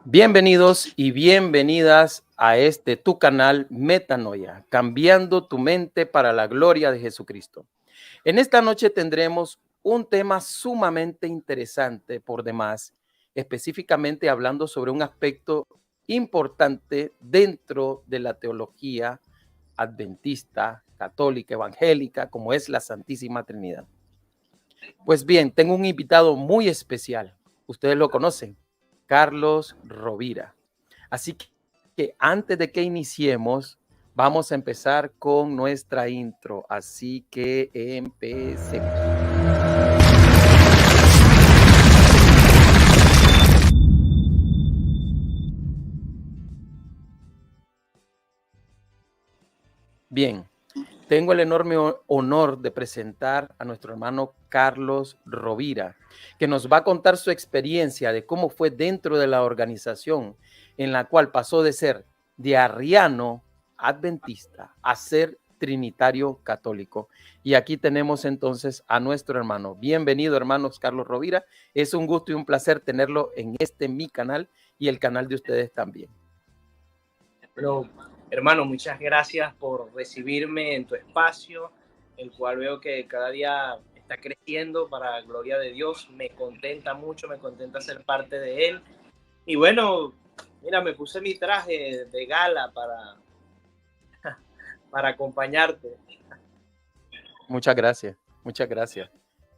Bienvenidos y bienvenidas a este tu canal Metanoia, cambiando tu mente para la gloria de Jesucristo. En esta noche tendremos un tema sumamente interesante por demás, específicamente hablando sobre un aspecto importante dentro de la teología adventista, católica, evangélica, como es la Santísima Trinidad. Pues bien, tengo un invitado muy especial. Ustedes lo conocen, Carlos Rovira. Así que antes de que iniciemos, vamos a empezar con nuestra intro. Así que empecemos. Bien, tengo el enorme honor de presentar a nuestro hermano Carlos Rovira, que nos va a contar su experiencia de cómo fue dentro de la organización en la cual pasó de ser de arriano adventista a ser trinitario católico. Y aquí tenemos entonces a nuestro hermano. Bienvenido, hermanos Carlos Rovira. Es un gusto y un placer tenerlo en mi canal y el canal de ustedes también. Pero, hermano, muchas gracias por recibirme en tu espacio, el cual veo que cada día está creciendo para la gloria de Dios. Me contenta mucho, me contenta ser parte de él. Y bueno, mira, me puse mi traje de gala para acompañarte. Muchas gracias, muchas gracias.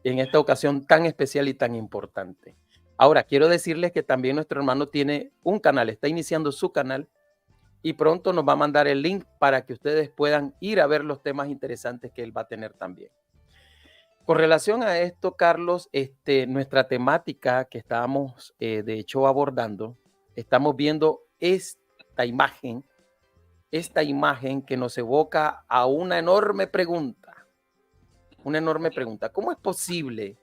En esta ocasión tan especial y tan importante. Ahora, quiero decirles que también nuestro hermano tiene un canal, está iniciando su canal y pronto nos va a mandar el link para que ustedes puedan ir a ver los temas interesantes que él va a tener también. Con relación a esto, Carlos, nuestra temática que estábamos de hecho abordando, estamos viendo esta imagen que nos evoca a una enorme pregunta. Una enorme pregunta. ¿Cómo es posible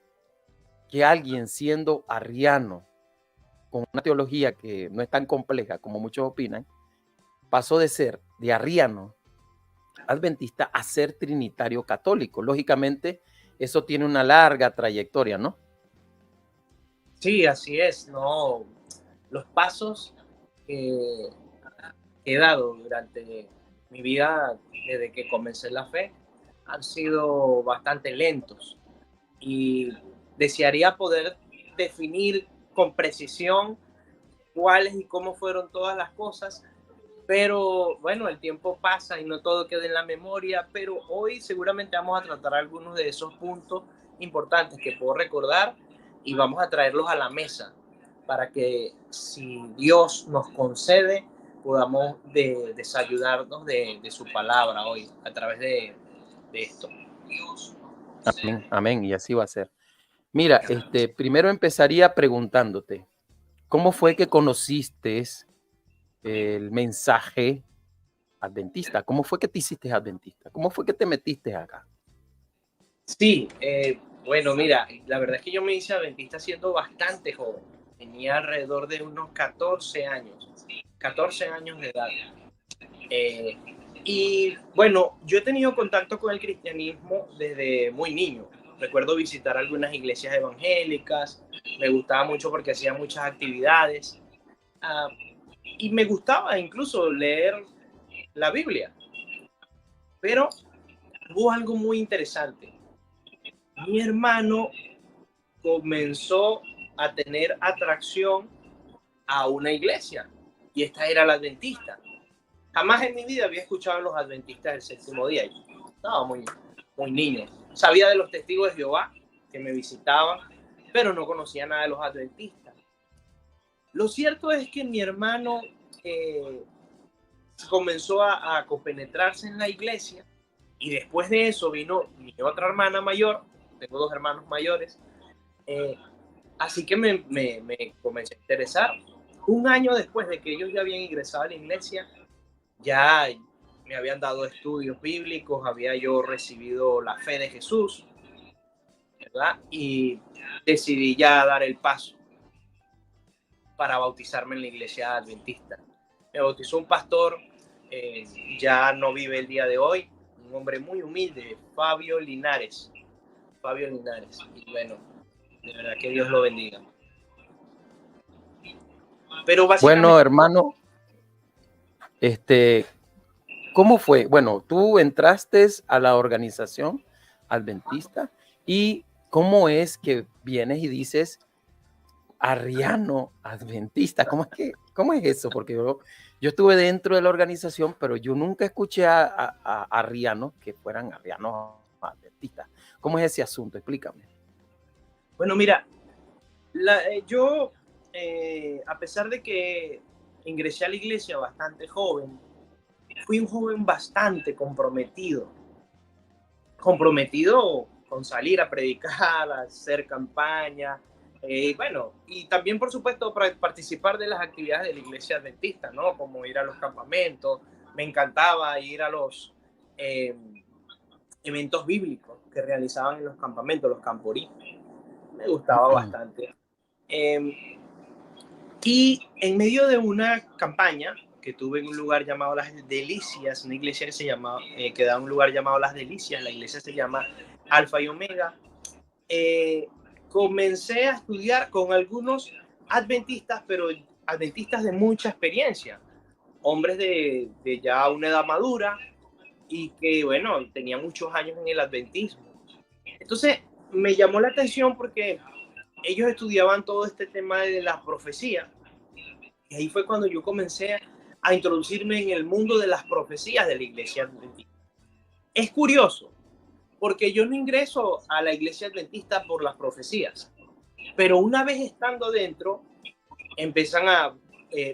que alguien siendo arriano, con una teología que no es tan compleja como muchos opinan, pasó de ser de arriano adventista a ser trinitario católico? Lógicamente, eso tiene una larga trayectoria, ¿no? Sí, así es, ¿no? Los pasos que he dado durante mi vida desde que comencé la fe han sido bastante lentos. Y desearía poder definir con precisión cuáles y cómo fueron todas las cosas, pero bueno, el tiempo pasa y no todo queda en la memoria, pero hoy seguramente vamos a tratar algunos de esos puntos importantes que puedo recordar y vamos a traerlos a la mesa para que, si Dios nos concede, podamos desayudarnos de su palabra hoy a través de esto. Amén, amén, y así va a ser. Mira, primero empezaría preguntándote, ¿cómo fue que conociste el mensaje adventista? ¿Cómo fue que te hiciste adventista? ¿Cómo fue que te metiste acá? Sí, bueno, mira, la verdad es que yo me hice adventista siendo bastante joven. Tenía alrededor de unos 14 años de edad. Eh, y bueno, yo he tenido contacto con el cristianismo desde muy niño. Recuerdo visitar algunas iglesias evangélicas, me gustaba mucho porque hacía muchas actividades, uh, y me gustaba incluso leer la Biblia. Pero hubo algo muy interesante. Mi hermano comenzó a tener atracción a una iglesia, y esta era la adventista. Jamás en mi vida había escuchado a los adventistas del séptimo día. Yo estaba muy niño. Sabía de los testigos de Jehová que me visitaban, pero no conocía nada de los adventistas. Lo cierto es que mi hermano comenzó a compenetrarse en la iglesia, y después de eso vino mi otra hermana mayor. Tengo dos hermanos mayores. Así que me comencé a interesar. Un año después de que ellos ya habían ingresado a la iglesia, ya me habían dado estudios bíblicos, había yo recibido la fe de Jesús, ¿verdad? Y decidí ya dar el paso para bautizarme en la iglesia adventista. Me bautizó un pastor, ya no vive el día de hoy, un hombre muy humilde, Fabio Linares. Fabio Linares. Y bueno, de verdad que Dios lo bendiga. Pero Bueno, básicamente, hermano, este, ¿cómo fue? Bueno, tú entraste a la organización adventista y ¿cómo es que vienes y dices arriano adventista? ¿Cómo es eso? Porque yo estuve dentro de la organización, pero yo nunca escuché a arrianos que fueran arrianos adventistas. ¿Cómo es ese asunto? Explícame. bueno, mira, yo, a pesar de que ingresé a la iglesia bastante joven, fui un joven bastante comprometido con salir a predicar, a hacer campaña, bueno, y también por supuesto para participar de las actividades de la iglesia adventista, ¿no? Como ir a los campamentos, me encantaba ir a los eh, eventos bíblicos que realizaban en los campamentos, los camporí, me gustaba bastante. Eh, y en medio de una campaña que tuve en un lugar llamado Las Delicias, una iglesia que se llama, que da un lugar llamado Las Delicias, la iglesia se llama Alfa y Omega, eh, comencé a estudiar con algunos adventistas, pero adventistas de mucha experiencia, hombres de ya una edad madura y que, bueno, tenían muchos años en el adventismo. Entonces, me llamó la atención porque ellos estudiaban todo este tema de la profecía. Y ahí fue cuando yo comencé a introducirme en el mundo de las profecías de la iglesia adventista. Es curioso, porque yo no ingreso a la iglesia adventista por las profecías, pero una vez estando dentro, empiezan a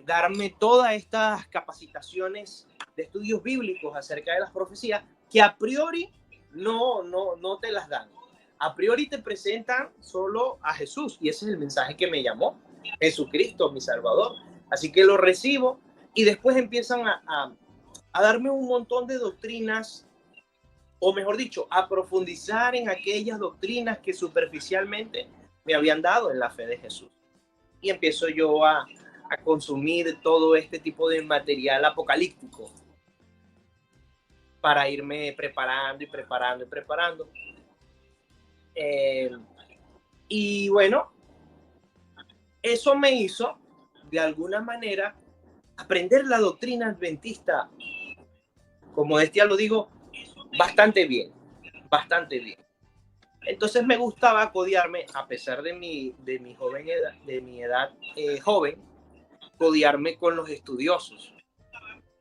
darme todas estas capacitaciones de estudios bíblicos acerca de las profecías que a priori no te las dan. A priori te presentan solo a Jesús y ese es el mensaje que me llamó, Jesucristo, mi Salvador. Así que lo recibo y después empiezan a darme un montón de doctrinas, o mejor dicho, a profundizar en aquellas doctrinas que superficialmente me habían dado en la fe de Jesús. Y empiezo yo a consumir todo este tipo de material apocalíptico para irme preparando y preparando y preparando. Eh, y bueno, eso me hizo, de alguna manera, aprender la doctrina adventista, como decía, lo digo, bastante bien, bastante bien. Entonces me gustaba codiarme, a pesar de mi joven edad, de mi edad joven, codiarme con los estudiosos.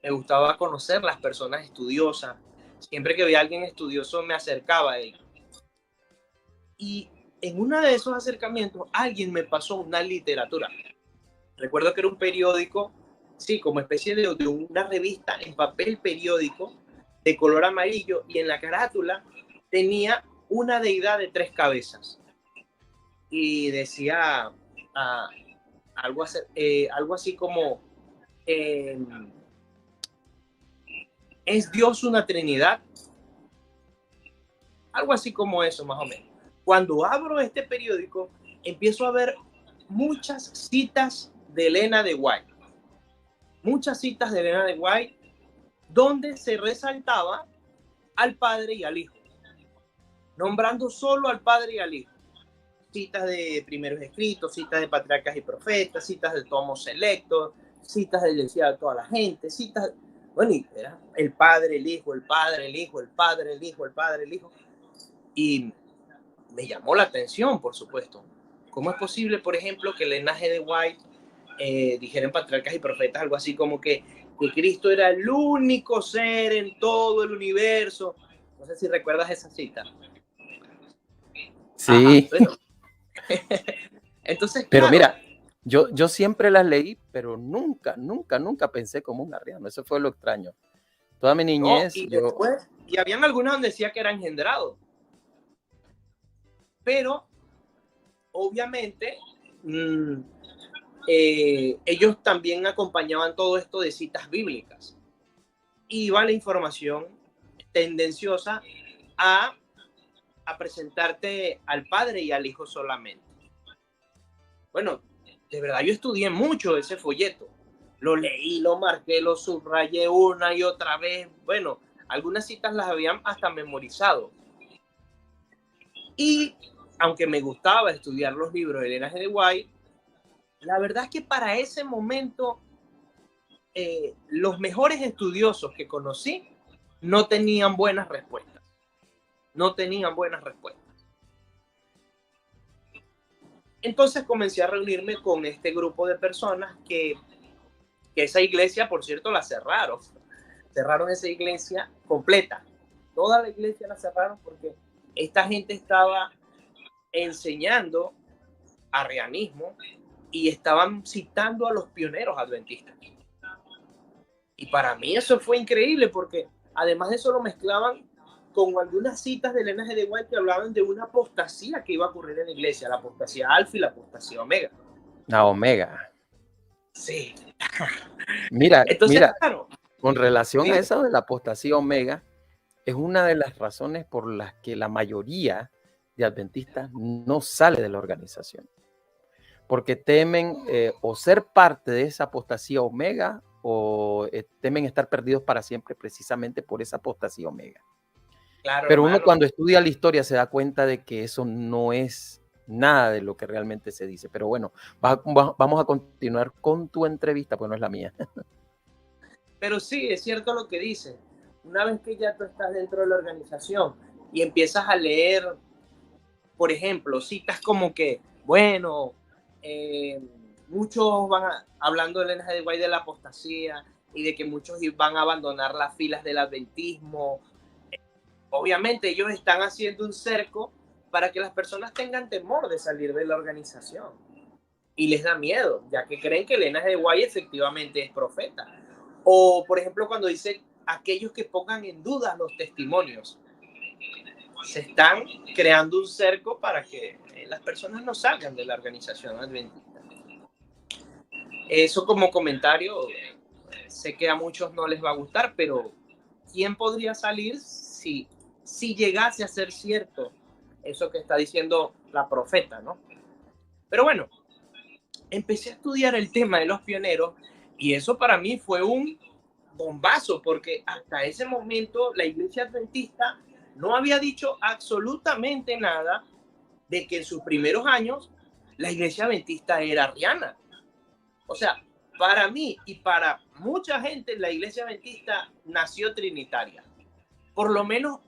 Me gustaba conocer las personas estudiosas. Siempre que veía a alguien estudioso me acercaba a él. Y en uno de esos acercamientos alguien me pasó una literatura. Recuerdo que era un periódico, sí, como especie de una revista en papel periódico de color amarillo y en la carátula tenía una deidad de 3 cabezas. Y decía ah, algo así como... Eh, ¿Es Dios una Trinidad? Algo así como eso, más o menos. Cuando abro este periódico, empiezo a ver muchas citas de Elena de White. Muchas citas de Elena de White donde se resaltaba al Padre y al Hijo, nombrando solo al Padre y al Hijo. Citas de primeros escritos, citas de patriarcas y profetas, citas de tomos selectos, citas de decía a toda la gente, citas, bueno, y era el Padre, el Hijo, el Padre, el Hijo, el Padre, el Hijo, el Padre, el Hijo. Y me llamó la atención, por supuesto. ¿Cómo es posible, por ejemplo, que el linaje de White dijera en Patriarcas y Profetas algo así como que Cristo era el único ser en todo el universo? No sé si recuerdas esa cita. Ajá, Sí, bueno. Entonces, pero claro. mira, yo siempre las leí, pero nunca pensé como un arriano. Eso fue lo extraño. Toda mi No, niñez, y yo, después, y habían algunas donde decía que era engendrado, pero obviamente ellos también acompañaban todo esto de citas bíblicas. Iba la información tendenciosa a, a presentarte al Padre y al Hijo solamente. Bueno, de verdad yo estudié mucho ese folleto. Lo leí, lo marqué, lo subrayé una y otra vez. Bueno, algunas citas las habían hasta memorizado. Y aunque me gustaba estudiar los libros de Elena G. de White, la verdad es que para ese momento los mejores estudiosos que conocí no tenían buenas respuestas. No tenían buenas respuestas. Entonces comencé a reunirme con este grupo de personas que esa iglesia, por cierto, la cerraron. Cerraron esa iglesia completa. Toda la iglesia la cerraron porque esta gente estaba enseñando arrianismo y estaban citando a los pioneros adventistas. Y para mí eso fue increíble porque además de eso lo mezclaban con algunas citas de Elena G. de White que hablaban de una apostasía que iba a ocurrir en la iglesia, la apostasía alfa y la apostasía omega. La omega. Sí. Mira, Entonces, mira, claro, con relación a dime. eso de la apostasía omega, es una de las razones por las que la mayoría de adventistas no sale de la organización. Porque temen o ser parte de esa apostasía omega o temen estar perdidos para siempre precisamente por esa apostasía omega. Claro, Pero uno hermano. cuando estudia la historia se da cuenta de que eso no es nada de lo que realmente se dice. Pero bueno, vamos a continuar con tu entrevista, pues no es la mía. Pero sí, es cierto lo que dice. Una vez que ya tú estás dentro de la organización y empiezas a leer, por ejemplo, citas como que, bueno, muchos hablando de Elena G. de White de la apostasía y de que muchos van a abandonar las filas del adventismo. Obviamente ellos están haciendo un cerco para que las personas tengan temor de salir de la organización y les da miedo, ya que creen que Elena G. de White efectivamente es profeta. O, por ejemplo, cuando dice aquellos que pongan en duda los testimonios, se están creando un cerco para que las personas no salgan de la organización adventista. Eso como comentario, sé que a muchos no les va a gustar, pero ¿quién podría salir si llegase a ser cierto eso que está diciendo la profeta, ¿no? Pero bueno, empecé a estudiar el tema de los pioneros y eso para mí fue un bombazo porque hasta ese momento la iglesia adventista no había dicho absolutamente nada de que en sus primeros años la iglesia adventista era arriana. O sea, para mí y para mucha gente la iglesia adventista nació trinitaria, por lo menos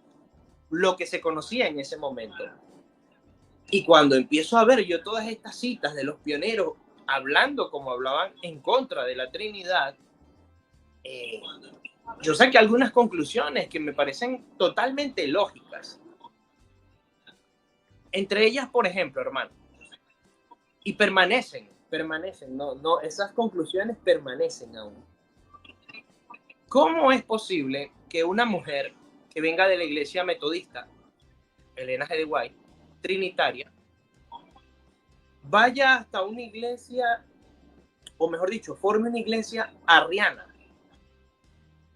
lo que se conocía en ese momento. Y cuando empiezo a ver yo todas estas citas de los pioneros hablando como hablaban en contra de la Trinidad, yo saqué algunas conclusiones que me parecen totalmente lógicas. Entre ellas, por ejemplo, hermano, y permanecen, no, esas conclusiones permanecen aún. ¿Cómo es posible que una mujer que venga de la iglesia metodista, Elena G. de White, trinitaria, vaya hasta una iglesia, o mejor dicho, forme una iglesia arriana?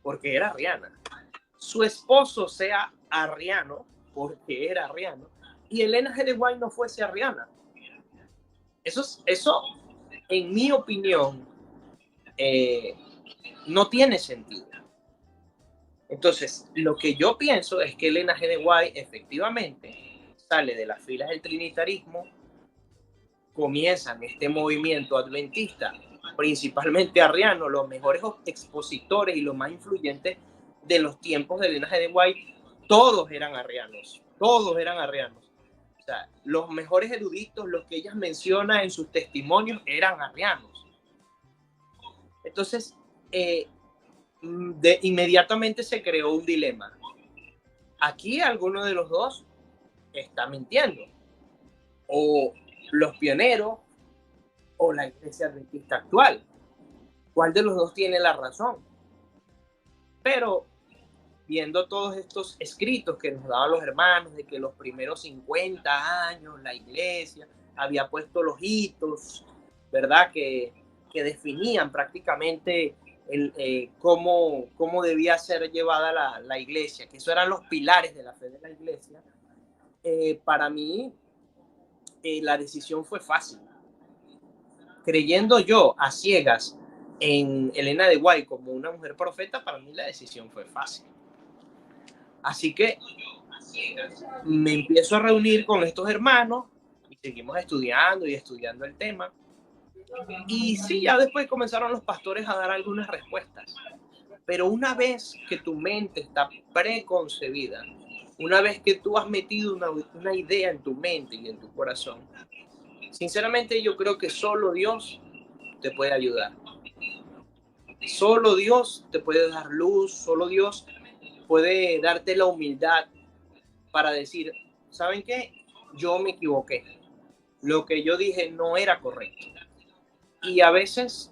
Porque era arriana. Su esposo sea arriano, porque era arriano, y Elena G. de White no fuese arriana. Eso en mi opinión, no tiene sentido. Entonces, lo que yo pienso es que Elena G. de White efectivamente sale de las filas del trinitarismo, comienzan este movimiento adventista, principalmente arriano, los mejores expositores y los más influyentes de los tiempos de Elena G. de White, todos eran arrianos, todos eran arrianos. O sea, los mejores eruditos, los que ella menciona en sus testimonios, eran arrianos. Entonces, inmediatamente se creó un dilema. Aquí alguno de los dos está mintiendo. O los pioneros o la iglesia adventista actual. ¿Cuál de los dos tiene la razón? Pero viendo todos estos escritos que nos daban los hermanos de que los primeros 50 años la iglesia había puesto los hitos, ¿verdad? Que definían prácticamente cómo debía ser llevada la iglesia, que eso eran los pilares de la fe de la iglesia. Para mí, la decisión fue fácil. Creyendo yo a ciegas en Elena de White como una mujer profeta, para mí la decisión fue fácil. Así que me empiezo a reunir con estos hermanos y seguimos estudiando y estudiando el tema. Y sí, ya después comenzaron los pastores a dar algunas respuestas. Pero una vez que tu mente está preconcebida, una vez que tú has metido una idea en tu mente y en tu corazón, sinceramente yo creo que solo Dios te puede ayudar. Solo Dios te puede dar luz, solo Dios puede darte la humildad para decir, ¿saben qué? Yo me equivoqué. Lo que yo dije no era correcto. Y a veces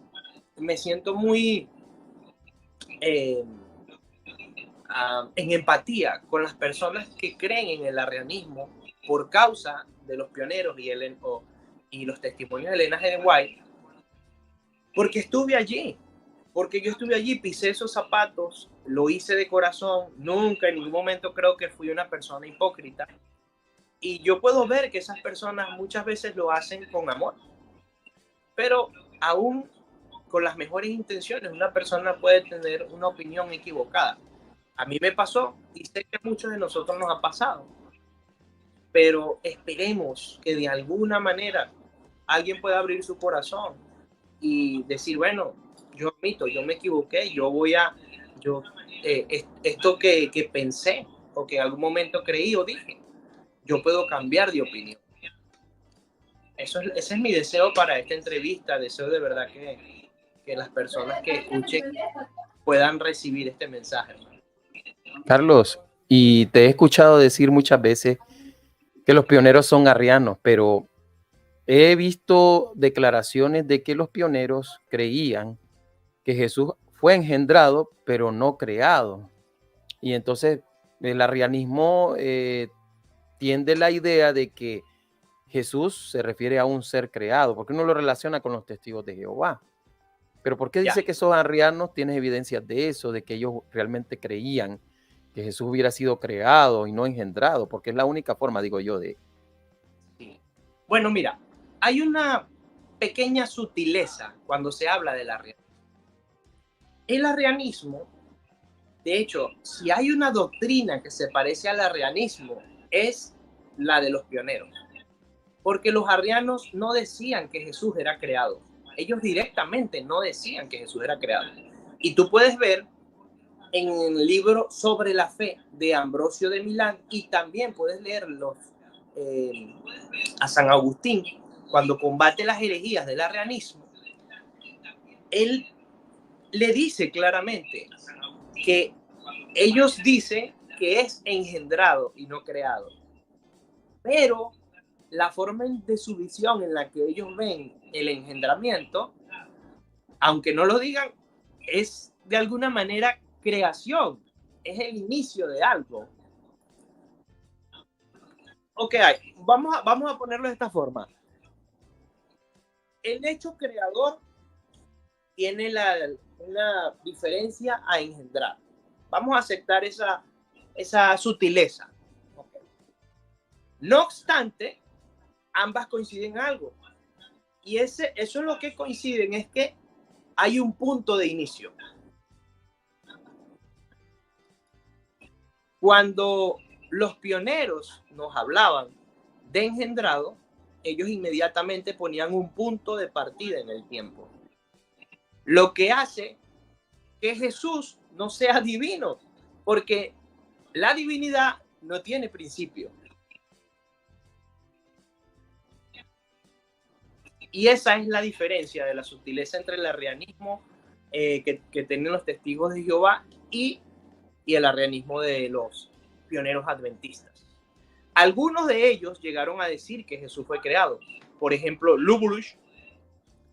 me siento muy eh, en empatía con las personas que creen en el arrianismo por causa de los pioneros y los testimonios de Elena G. White, porque estuve allí, porque yo estuve allí, pisé esos zapatos, lo hice de corazón, nunca en ningún momento creo que fui una persona hipócrita. Y yo puedo ver que esas personas muchas veces lo hacen con amor, pero aún con las mejores intenciones, una persona puede tener una opinión equivocada. A mí me pasó y sé que a muchos de nosotros nos ha pasado, pero esperemos que de alguna manera alguien pueda abrir su corazón y decir, bueno, yo admito, yo me equivoqué, yo, esto que pensé o que en algún momento creí o dije, yo puedo cambiar de opinión. Ese es mi deseo para esta entrevista, deseo de verdad que las personas que escuchen puedan recibir este mensaje. Carlos, y te he escuchado decir muchas veces que los pioneros son arrianos, pero he visto declaraciones de que los pioneros creían que Jesús fue engendrado, pero no creado. Y entonces el arrianismo tiende la idea de que Jesús se refiere a un ser creado, porque uno lo relaciona con los testigos de Jehová. Pero ¿por qué Ya, dice que esos arrianos? ¿Tienes evidencias de eso, de que ellos realmente creían que Jesús hubiera sido creado y no engendrado? Porque es la única forma, digo yo, de... sí. Bueno, mira, hay una pequeña sutileza cuando se habla del arrianismo. El arrianismo, de hecho, si hay una doctrina que se parece al arrianismo, es la de los pioneros. Porque los arrianos no decían que Jesús era creado. Ellos directamente no decían que Jesús era creado. Y tú puedes ver en el libro Sobre la Fe de Ambrosio de Milán y también puedes leerlos eh, a San Agustín cuando combate las herejías del arrianismo. Él le dice claramente que ellos dicen que es engendrado y no creado. Pero la forma de su visión en la que ellos ven el engendramiento, aunque no lo digan, es de alguna manera creación, es el inicio de algo. Ok, vamos a ponerlo de esta forma. El hecho creador tiene una diferencia a engendrar. Vamos a aceptar esa sutileza. Okay. No obstante, ambas coinciden en algo. Y eso es lo que coinciden, es que hay un punto de inicio. Cuando los pioneros nos hablaban de engendrado, ellos inmediatamente ponían un punto de partida en el tiempo. Lo que hace que Jesús no sea divino, porque la divinidad no tiene principio. Y esa es la diferencia de la sutileza entre el arrianismo que tienen los testigos de Jehová y el arrianismo de los pioneros adventistas. Algunos de ellos llegaron a decir que Jesús fue creado. Por ejemplo, Luburush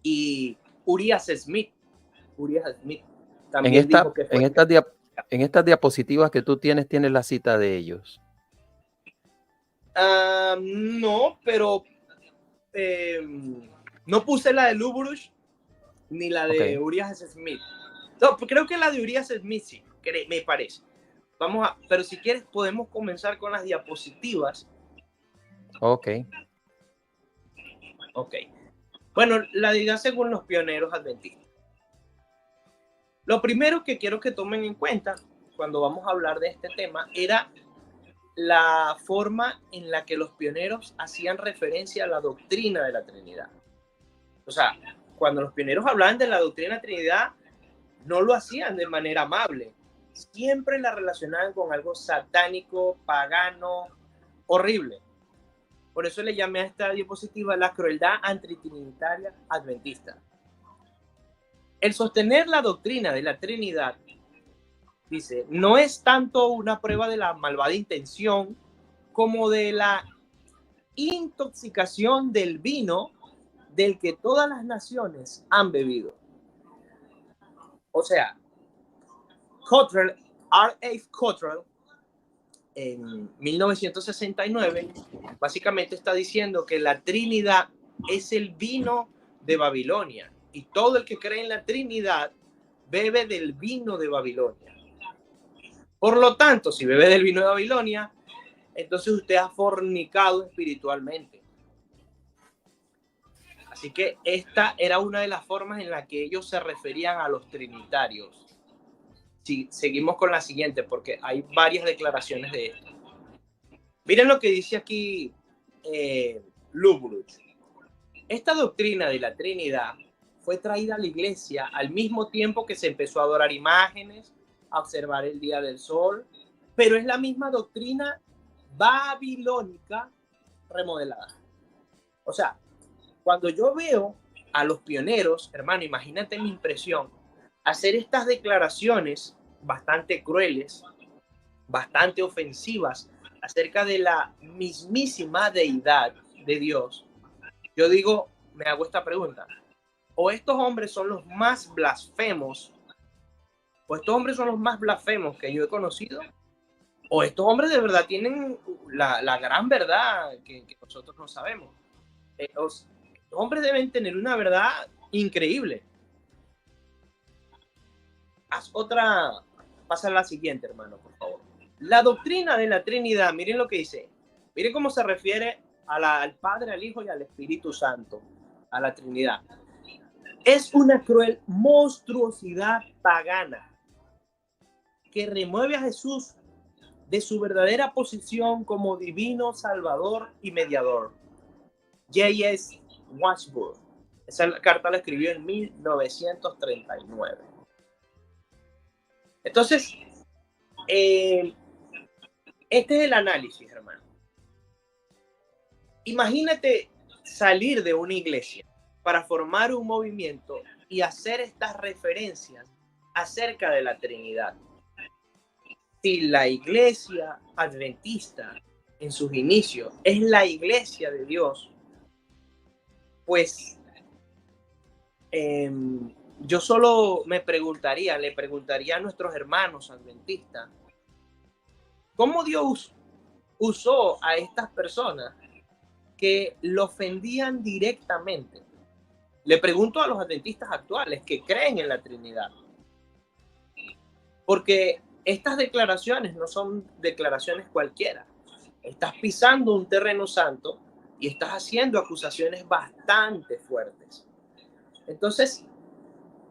y Urias Smith. Urias Smith también dijo que fue creado. En estas diapositivas que tú tienes la cita de ellos. No, pero no puse la de Luburush ni la de Urias Smith. No, creo que la de Urias Smith sí, me parece. Pero si quieres podemos comenzar con las diapositivas. Ok. Bueno, la diga según los pioneros adventistas. Lo primero que quiero que tomen en cuenta cuando vamos a hablar de este tema era la forma en la que los pioneros hacían referencia a la doctrina de la Trinidad. O sea, cuando los pioneros hablaban de la doctrina Trinidad, no lo hacían de manera amable. Siempre la relacionaban con algo satánico, pagano, horrible. Por eso le llamé a esta diapositiva la crueldad antitrinitaria adventista. El sostener la doctrina de la Trinidad, dice, no es tanto una prueba de la malvada intención como de la intoxicación del vino del que todas las naciones han bebido. O sea, Cottrell, R.F. Cottrell, en 1969, básicamente está diciendo que la Trinidad es el vino de Babilonia y todo el que cree en la Trinidad bebe del vino de Babilonia. Por lo tanto, si bebe del vino de Babilonia, entonces usted ha fornicado espiritualmente. Así que esta era una de las formas en la que ellos se referían a los trinitarios. Sí, seguimos con la siguiente porque hay varias declaraciones de esto. Miren lo que dice aquí Lubruch. Esta doctrina de la Trinidad fue traída a la iglesia al mismo tiempo que se empezó a adorar imágenes, a observar el día del sol, pero es la misma doctrina babilónica remodelada. O sea, cuando yo veo a los pioneros, hermano, imagínate mi impresión, hacer estas declaraciones bastante crueles, bastante ofensivas acerca de la mismísima deidad de Dios. Yo digo, me hago esta pregunta, o estos hombres son los más blasfemos, o estos hombres son los más blasfemos que yo he conocido, o estos hombres de verdad tienen la gran verdad que nosotros no sabemos. Los hombres deben tener una verdad increíble. Haz otra, pasa a la siguiente, hermano, por favor. La doctrina de la Trinidad, miren lo que dice, miren cómo se refiere al Padre, al Hijo y al Espíritu Santo, a la Trinidad. Es una cruel monstruosidad pagana que remueve a Jesús de su verdadera posición como divino salvador y mediador. J.S. Washburn. Esa carta la escribió en 1939. Entonces, este es el análisis, hermano. Imagínate salir de una iglesia para formar un movimiento y hacer estas referencias acerca de la Trinidad. Si la iglesia adventista en sus inicios es la iglesia de Dios, pues yo solo le preguntaría a nuestros hermanos adventistas, ¿cómo Dios usó a estas personas que lo ofendían directamente? Le pregunto a los adventistas actuales que creen en la Trinidad, porque estas declaraciones no son declaraciones cualquiera. Estás pisando un terreno santo y estás haciendo acusaciones bastante fuertes. Entonces,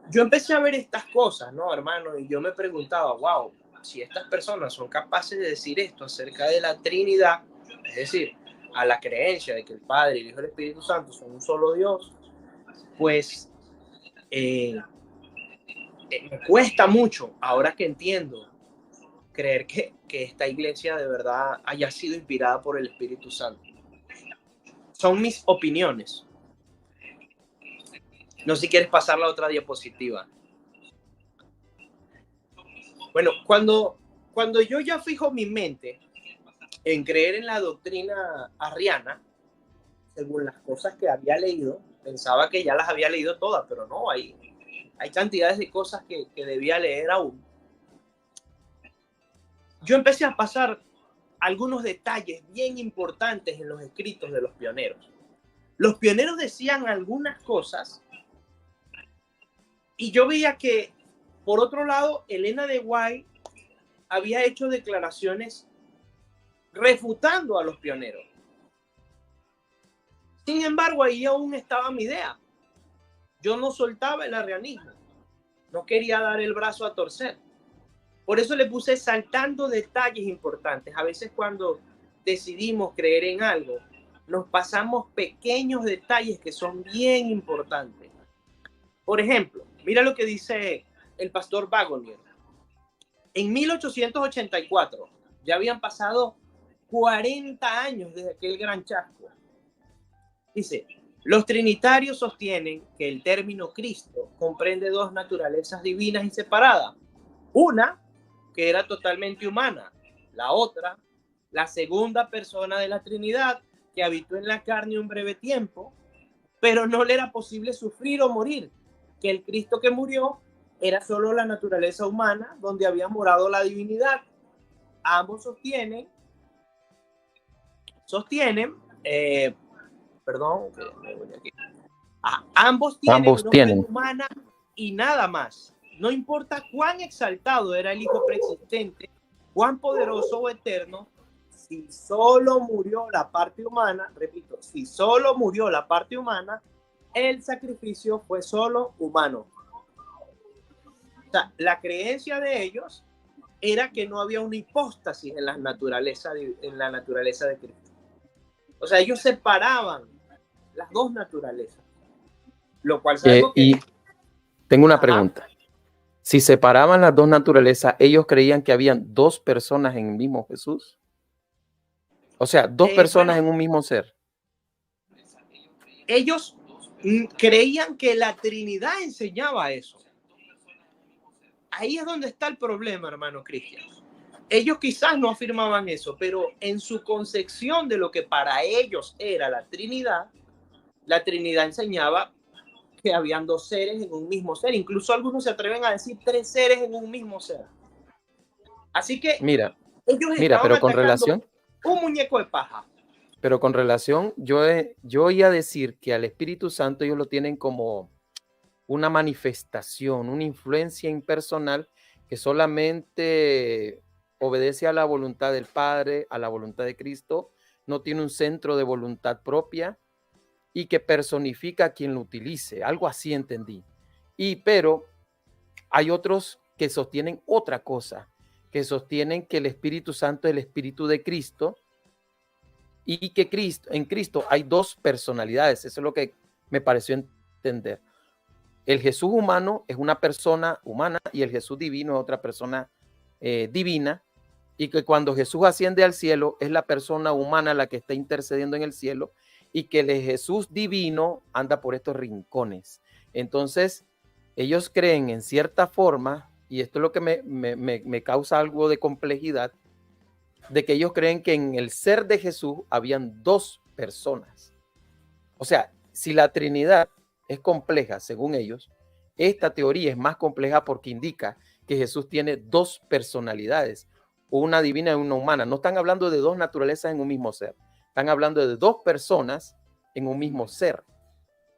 yo empecé a ver estas cosas, ¿no, hermano? Y yo me preguntaba, wow, si estas personas son capaces de decir esto acerca de la Trinidad, es decir, a la creencia de que el Padre, el Hijo y el Espíritu Santo son un solo Dios, pues me cuesta mucho, ahora que entiendo, creer que esta iglesia de verdad haya sido inspirada por el Espíritu Santo. Son mis opiniones. No sé si quieres pasar la otra diapositiva. Bueno, cuando yo ya fijo mi mente en creer en la doctrina arriana, según las cosas que había leído, pensaba que ya las había leído todas, pero no, hay cantidades de cosas que debía leer aún. Yo empecé a pasar algunos detalles bien importantes en los escritos de los pioneros. Los pioneros decían algunas cosas y yo veía que, por otro lado, Elena de White había hecho declaraciones refutando a los pioneros. Sin embargo, ahí aún estaba mi idea. Yo no soltaba el arrianismo. No quería dar el brazo a torcer. Por eso le puse saltando detalles importantes. A veces cuando decidimos creer en algo, nos pasamos pequeños detalles que son bien importantes. Por ejemplo, mira lo que dice el pastor Wagonier. En 1884 ya habían pasado 40 años desde aquel gran chasco. Dice, los trinitarios sostienen que el término Cristo comprende dos naturalezas divinas y separadas. Una, que era totalmente humana. La otra, la segunda persona de la Trinidad, que habitó en la carne un breve tiempo, pero no le era posible sufrir o morir. Que el Cristo que murió era solo la naturaleza humana donde había morado la divinidad. Ambos sostienen, perdón, que me voy aquí. Ambos tienen una fe humana y nada más. No importa cuán exaltado era el Hijo preexistente, cuán poderoso o eterno, si solo murió la parte humana, repito, si solo murió la parte humana, el sacrificio fue solo humano. O sea, la creencia de ellos era que no había una hipóstasis en la naturaleza de Cristo. O sea, ellos separaban las dos naturalezas. Lo cual sabemos que... Y tengo una pregunta. Si separaban las dos naturalezas, ¿ellos creían que habían dos personas en el mismo Jesús? O sea, dos personas en un mismo ser. Ellos creían que la Trinidad enseñaba eso. Ahí es donde está el problema, hermano Cristian. Ellos quizás no afirmaban eso, pero en su concepción de lo que para ellos era la Trinidad enseñaba que habían dos seres en un mismo ser. Incluso algunos se atreven a decir tres seres en un mismo ser. Así que mira, ellos pero con relación, un muñeco de paja. Pero con relación, yo oía decir que al Espíritu Santo ellos lo tienen como una manifestación, una influencia impersonal que solamente obedece a la voluntad del Padre, a la voluntad de Cristo, no tiene un centro de voluntad propia y que personifica a quien lo utilice. Algo así entendí. Pero hay otros que sostienen otra cosa, que sostienen que el Espíritu Santo es el Espíritu de Cristo y que en Cristo hay dos personalidades. Eso es lo que me pareció entender. El Jesús humano es una persona humana y el Jesús divino es otra persona divina, y que cuando Jesús asciende al cielo es la persona humana la que está intercediendo en el cielo y que el Jesús divino anda por estos rincones. Entonces, ellos creen en cierta forma, y esto es lo que me causa algo de complejidad, de que ellos creen que en el ser de Jesús habían dos personas. O sea, si la Trinidad es compleja, según ellos, esta teoría es más compleja porque indica que Jesús tiene dos personalidades, una divina y una humana. No están hablando de dos naturalezas en un mismo ser, están hablando de dos personas en un mismo ser.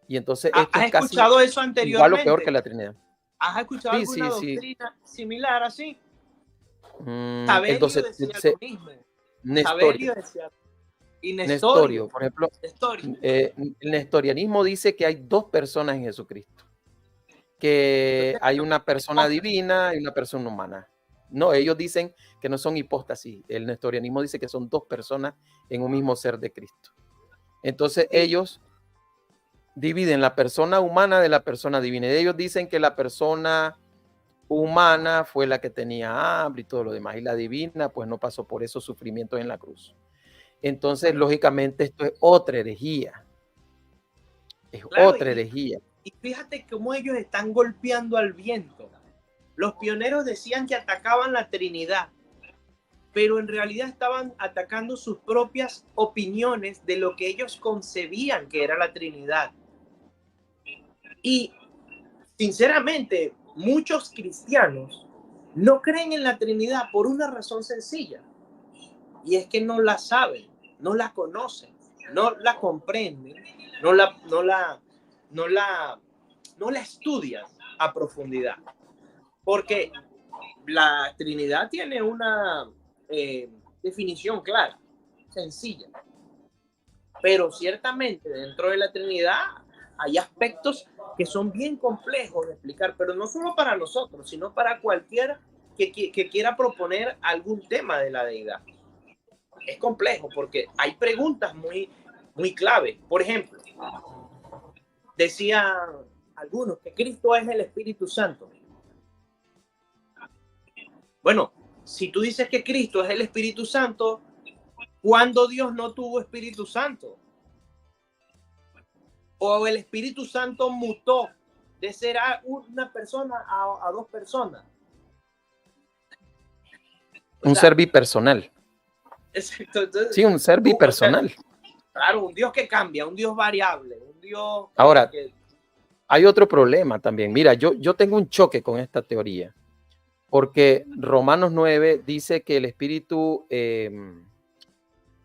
Y entonces esto ¿Has es casi escuchado eso anteriormente? Igual o peor que la Trinidad. ¿Has escuchado alguna doctrina similar así? Saberio decía lo mismo. Nestorio. Decía, y Nestorio, por ejemplo, el nestorianismo dice que hay dos personas en Jesucristo, que hay una persona divina y una persona humana. No, ellos dicen que no son hipóstasis. El nestorianismo dice que son dos personas en un mismo ser de Cristo. Entonces ellos dividen la persona humana de la persona divina. Ellos dicen que la persona humana fue la que tenía hambre y todo lo demás, y la divina pues no pasó por esos sufrimientos en la cruz. Entonces, lógicamente, esto es otra herejía. Es otra herejía. Y fíjate cómo ellos están golpeando al viento. Los pioneros decían que atacaban la Trinidad, pero en realidad estaban atacando sus propias opiniones de lo que ellos concebían que era la Trinidad. Y, sinceramente, muchos cristianos no creen en la Trinidad por una razón sencilla, y es que no la saben, no la conocen, no la comprenden, no la estudian a profundidad, porque la Trinidad tiene una definición clara, sencilla, pero ciertamente dentro de la Trinidad hay aspectos que son bien complejos de explicar, pero no solo para nosotros, sino para cualquiera que quiera proponer algún tema de la deidad. Es complejo porque hay preguntas muy clave. Por ejemplo, decía algunos que Cristo es el Espíritu Santo. Bueno, si tú dices que Cristo es el Espíritu Santo, ¿cuándo Dios no tuvo Espíritu Santo? O el Espíritu Santo mutó de ser a una persona a dos personas. Un ser bipersonal. Exacto. Entonces, sí, un ser bipersonal. Claro, un Dios que cambia, un Dios variable, un Dios Ahora, hay otro problema también. Mira, yo tengo un choque con esta teoría, porque Romanos 9 dice que el Espíritu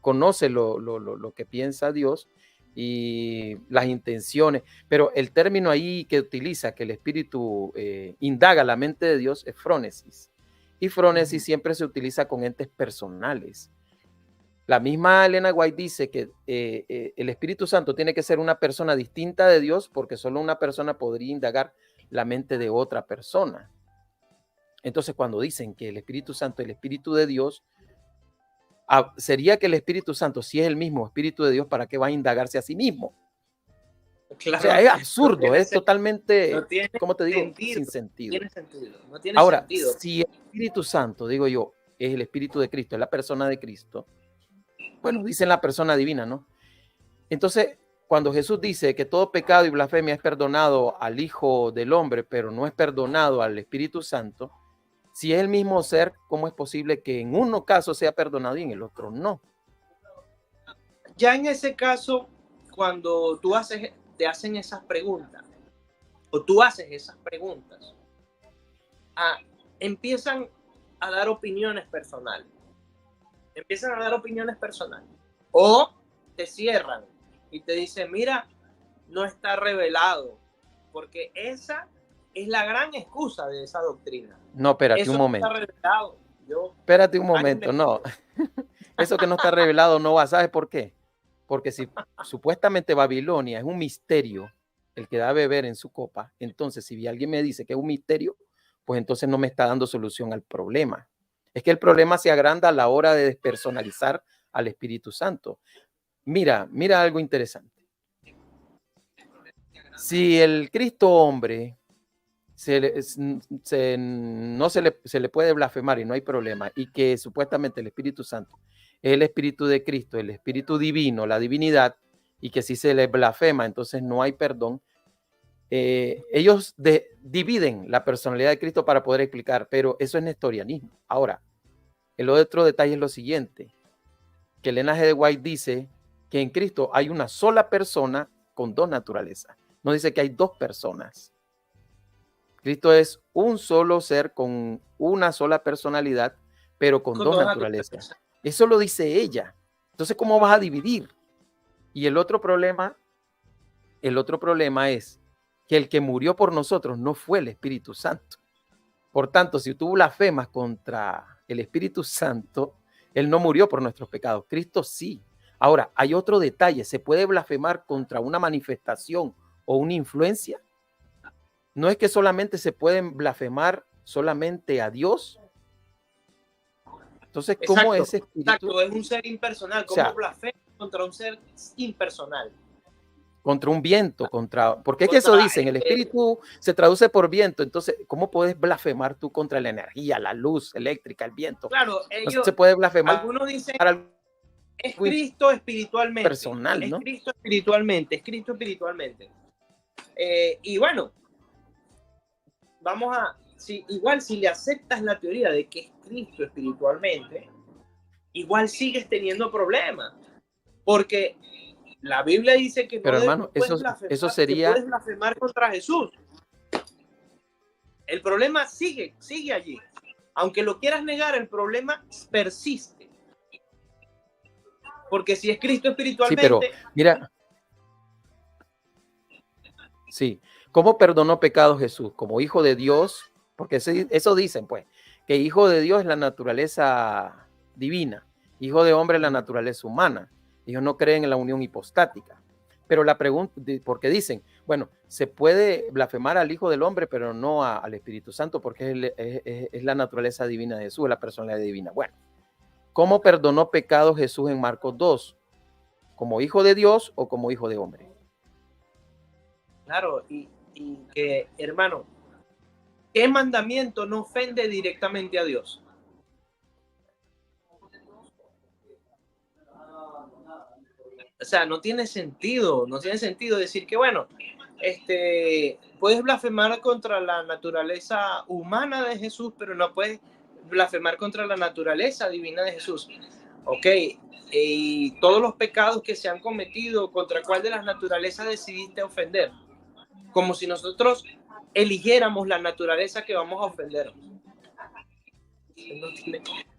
conoce lo que piensa Dios y las intenciones, pero el término ahí que utiliza, que el Espíritu indaga la mente de Dios, es frónesis. Y frónesis siempre se utiliza con entes personales. La misma Elena White dice que el Espíritu Santo tiene que ser una persona distinta de Dios, porque solo una persona podría indagar la mente de otra persona. Entonces, cuando dicen que el Espíritu Santo es el Espíritu de Dios, sería que el Espíritu Santo, si es el mismo Espíritu de Dios, ¿para qué va a indagarse a sí mismo? Claro, o sea, es absurdo, no es totalmente, no ¿cómo te digo? Sentido, sin sentido. No tiene sentido. No tiene Ahora, sentido. si el Espíritu Santo, digo yo, es el Espíritu de Cristo, es la persona de Cristo, bueno, dicen la persona divina, ¿no? Entonces, cuando Jesús dice que todo pecado y blasfemia es perdonado al Hijo del Hombre, pero no es perdonado al Espíritu Santo, si es el mismo ser, ¿cómo es posible que en uno caso sea perdonado y en el otro no? Ya en ese caso, cuando te hacen esas preguntas, o tú haces esas preguntas, empiezan a dar opiniones personales. Empiezan a dar opiniones personales. O te cierran y te dicen, mira, no está revelado. Porque esa es la gran excusa de esa doctrina. No, espérate eso un momento. No está revelado. Espérate un momento, no. Eso que no está revelado no va. ¿Sabes por qué? Porque si supuestamente Babilonia es un misterio, el que da a beber en su copa, entonces si alguien me dice que es un misterio, pues entonces no me está dando solución al problema. Es que el problema se agranda a la hora de despersonalizar al Espíritu Santo. Mira algo interesante. Si el Cristo hombre no se le puede blasfemar y no hay problema, y que supuestamente el Espíritu Santo es el Espíritu de Cristo, el Espíritu divino, la divinidad, y que si se le blasfema, entonces no hay perdón. Ellos dividen la personalidad de Cristo para poder explicar, pero eso es nestorianismo. Ahora, el otro detalle es lo siguiente, que Elena G. de White dice que en Cristo hay una sola persona con dos naturalezas. No dice que hay dos personas. Cristo es un solo ser con una sola personalidad, pero con dos naturalezas. Eso lo dice ella. Entonces, ¿cómo vas a dividir? Y el otro problema es que el que murió por nosotros no fue el Espíritu Santo. Por tanto, si tú blasfemas contra el Espíritu Santo, Él no murió por nuestros pecados. Cristo sí. Ahora, hay otro detalle. ¿Se puede blasfemar contra una manifestación o una influencia? No es que solamente se pueden blasfemar solamente a Dios. Entonces, ¿cómo ese espíritu? Exacto, es un ser impersonal. ¿Cómo blasfema contra un ser impersonal? Contra un viento, porque es que eso dicen, el espíritu se traduce por viento. Entonces, ¿cómo puedes blasfemar tú contra la energía, la luz eléctrica, el viento? Claro, no se puede blasfemar. Algunos dicen, es Cristo espiritualmente. Personal, ¿no? Es Cristo espiritualmente, es Cristo espiritualmente. Y bueno, vamos a, igual si le aceptas la teoría de que es Cristo espiritualmente, igual sigues teniendo problemas. Porque la Biblia dice que pero hermano, eso sería... que puedes blasfemar contra Jesús. El problema sigue allí. Aunque lo quieras negar, el problema persiste. Porque si es Cristo espiritualmente... Sí, pero mira... Sí, ¿cómo perdonó pecados Jesús? Como hijo de Dios, porque eso dicen, pues, que hijo de Dios es la naturaleza divina, hijo de hombre es la naturaleza humana. Ellos no creen en la unión hipostática. Pero la pregunta, porque dicen, bueno, se puede blasfemar al Hijo del Hombre, pero no al Espíritu Santo, porque es la naturaleza divina de Jesús, es la personalidad divina. Bueno, ¿cómo perdonó pecados Jesús en Marcos 2? ¿Como hijo de Dios o como hijo de hombre? Claro, y y que, hermano, ¿qué mandamiento no ofende directamente a Dios? O sea, no tiene sentido decir que, bueno, puedes blasfemar contra la naturaleza humana de Jesús, pero no puedes blasfemar contra la naturaleza divina de Jesús. Ok, y todos los pecados que se han cometido, ¿contra cuál de las naturalezas decidiste ofender? Como si nosotros eligiéramos la naturaleza que vamos a ofender.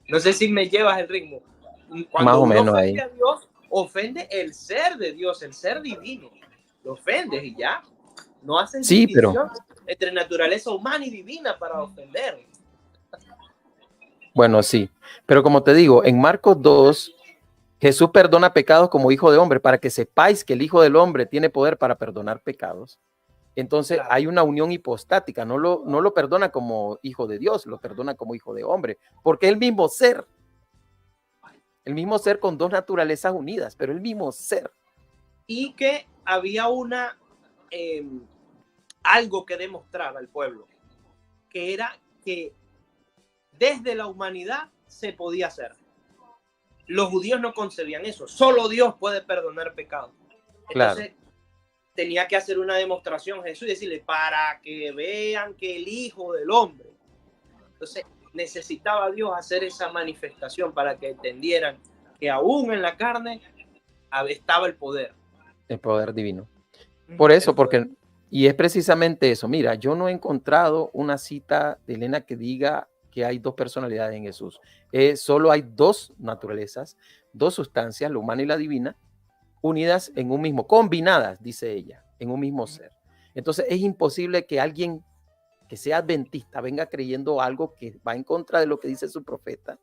No sé si me llevas el ritmo. Cuando Más o uno menos ofende ahí. a Dios, ofende el ser de Dios, el ser divino. Lo ofendes y ya. No haces Sí, pero distinción entre naturaleza humana y divina para ofender. bueno, sí. Pero como te digo, en Marcos 2, Jesús perdona pecados como hijo de hombre, para que sepáis que el hijo del hombre tiene poder para perdonar pecados. Entonces Claro. hay una unión hipostática, no lo perdona como hijo de Dios, lo perdona como hijo de hombre, porque es el mismo ser con dos naturalezas unidas, pero el mismo ser. Y que había algo que demostraba al pueblo, que era que desde la humanidad se podía hacer. Los judíos no concebían eso, solo Dios puede perdonar pecados. Entonces, Claro. tenía que hacer una demostración Jesús y decirle, para que vean que el Hijo del Hombre. Entonces, necesitaba Dios hacer esa manifestación para que entendieran que aún en la carne estaba el poder. El poder divino. Por eso, porque, y es precisamente eso. Mira, yo no he encontrado una cita de Elena que diga que hay dos personalidades en Jesús. Solo hay dos naturalezas, dos sustancias, la humana y la divina, unidas en un mismo, combinadas, dice ella, en un mismo ser. Entonces es imposible que alguien que sea adventista venga creyendo algo que va en contra de lo que dice su profeta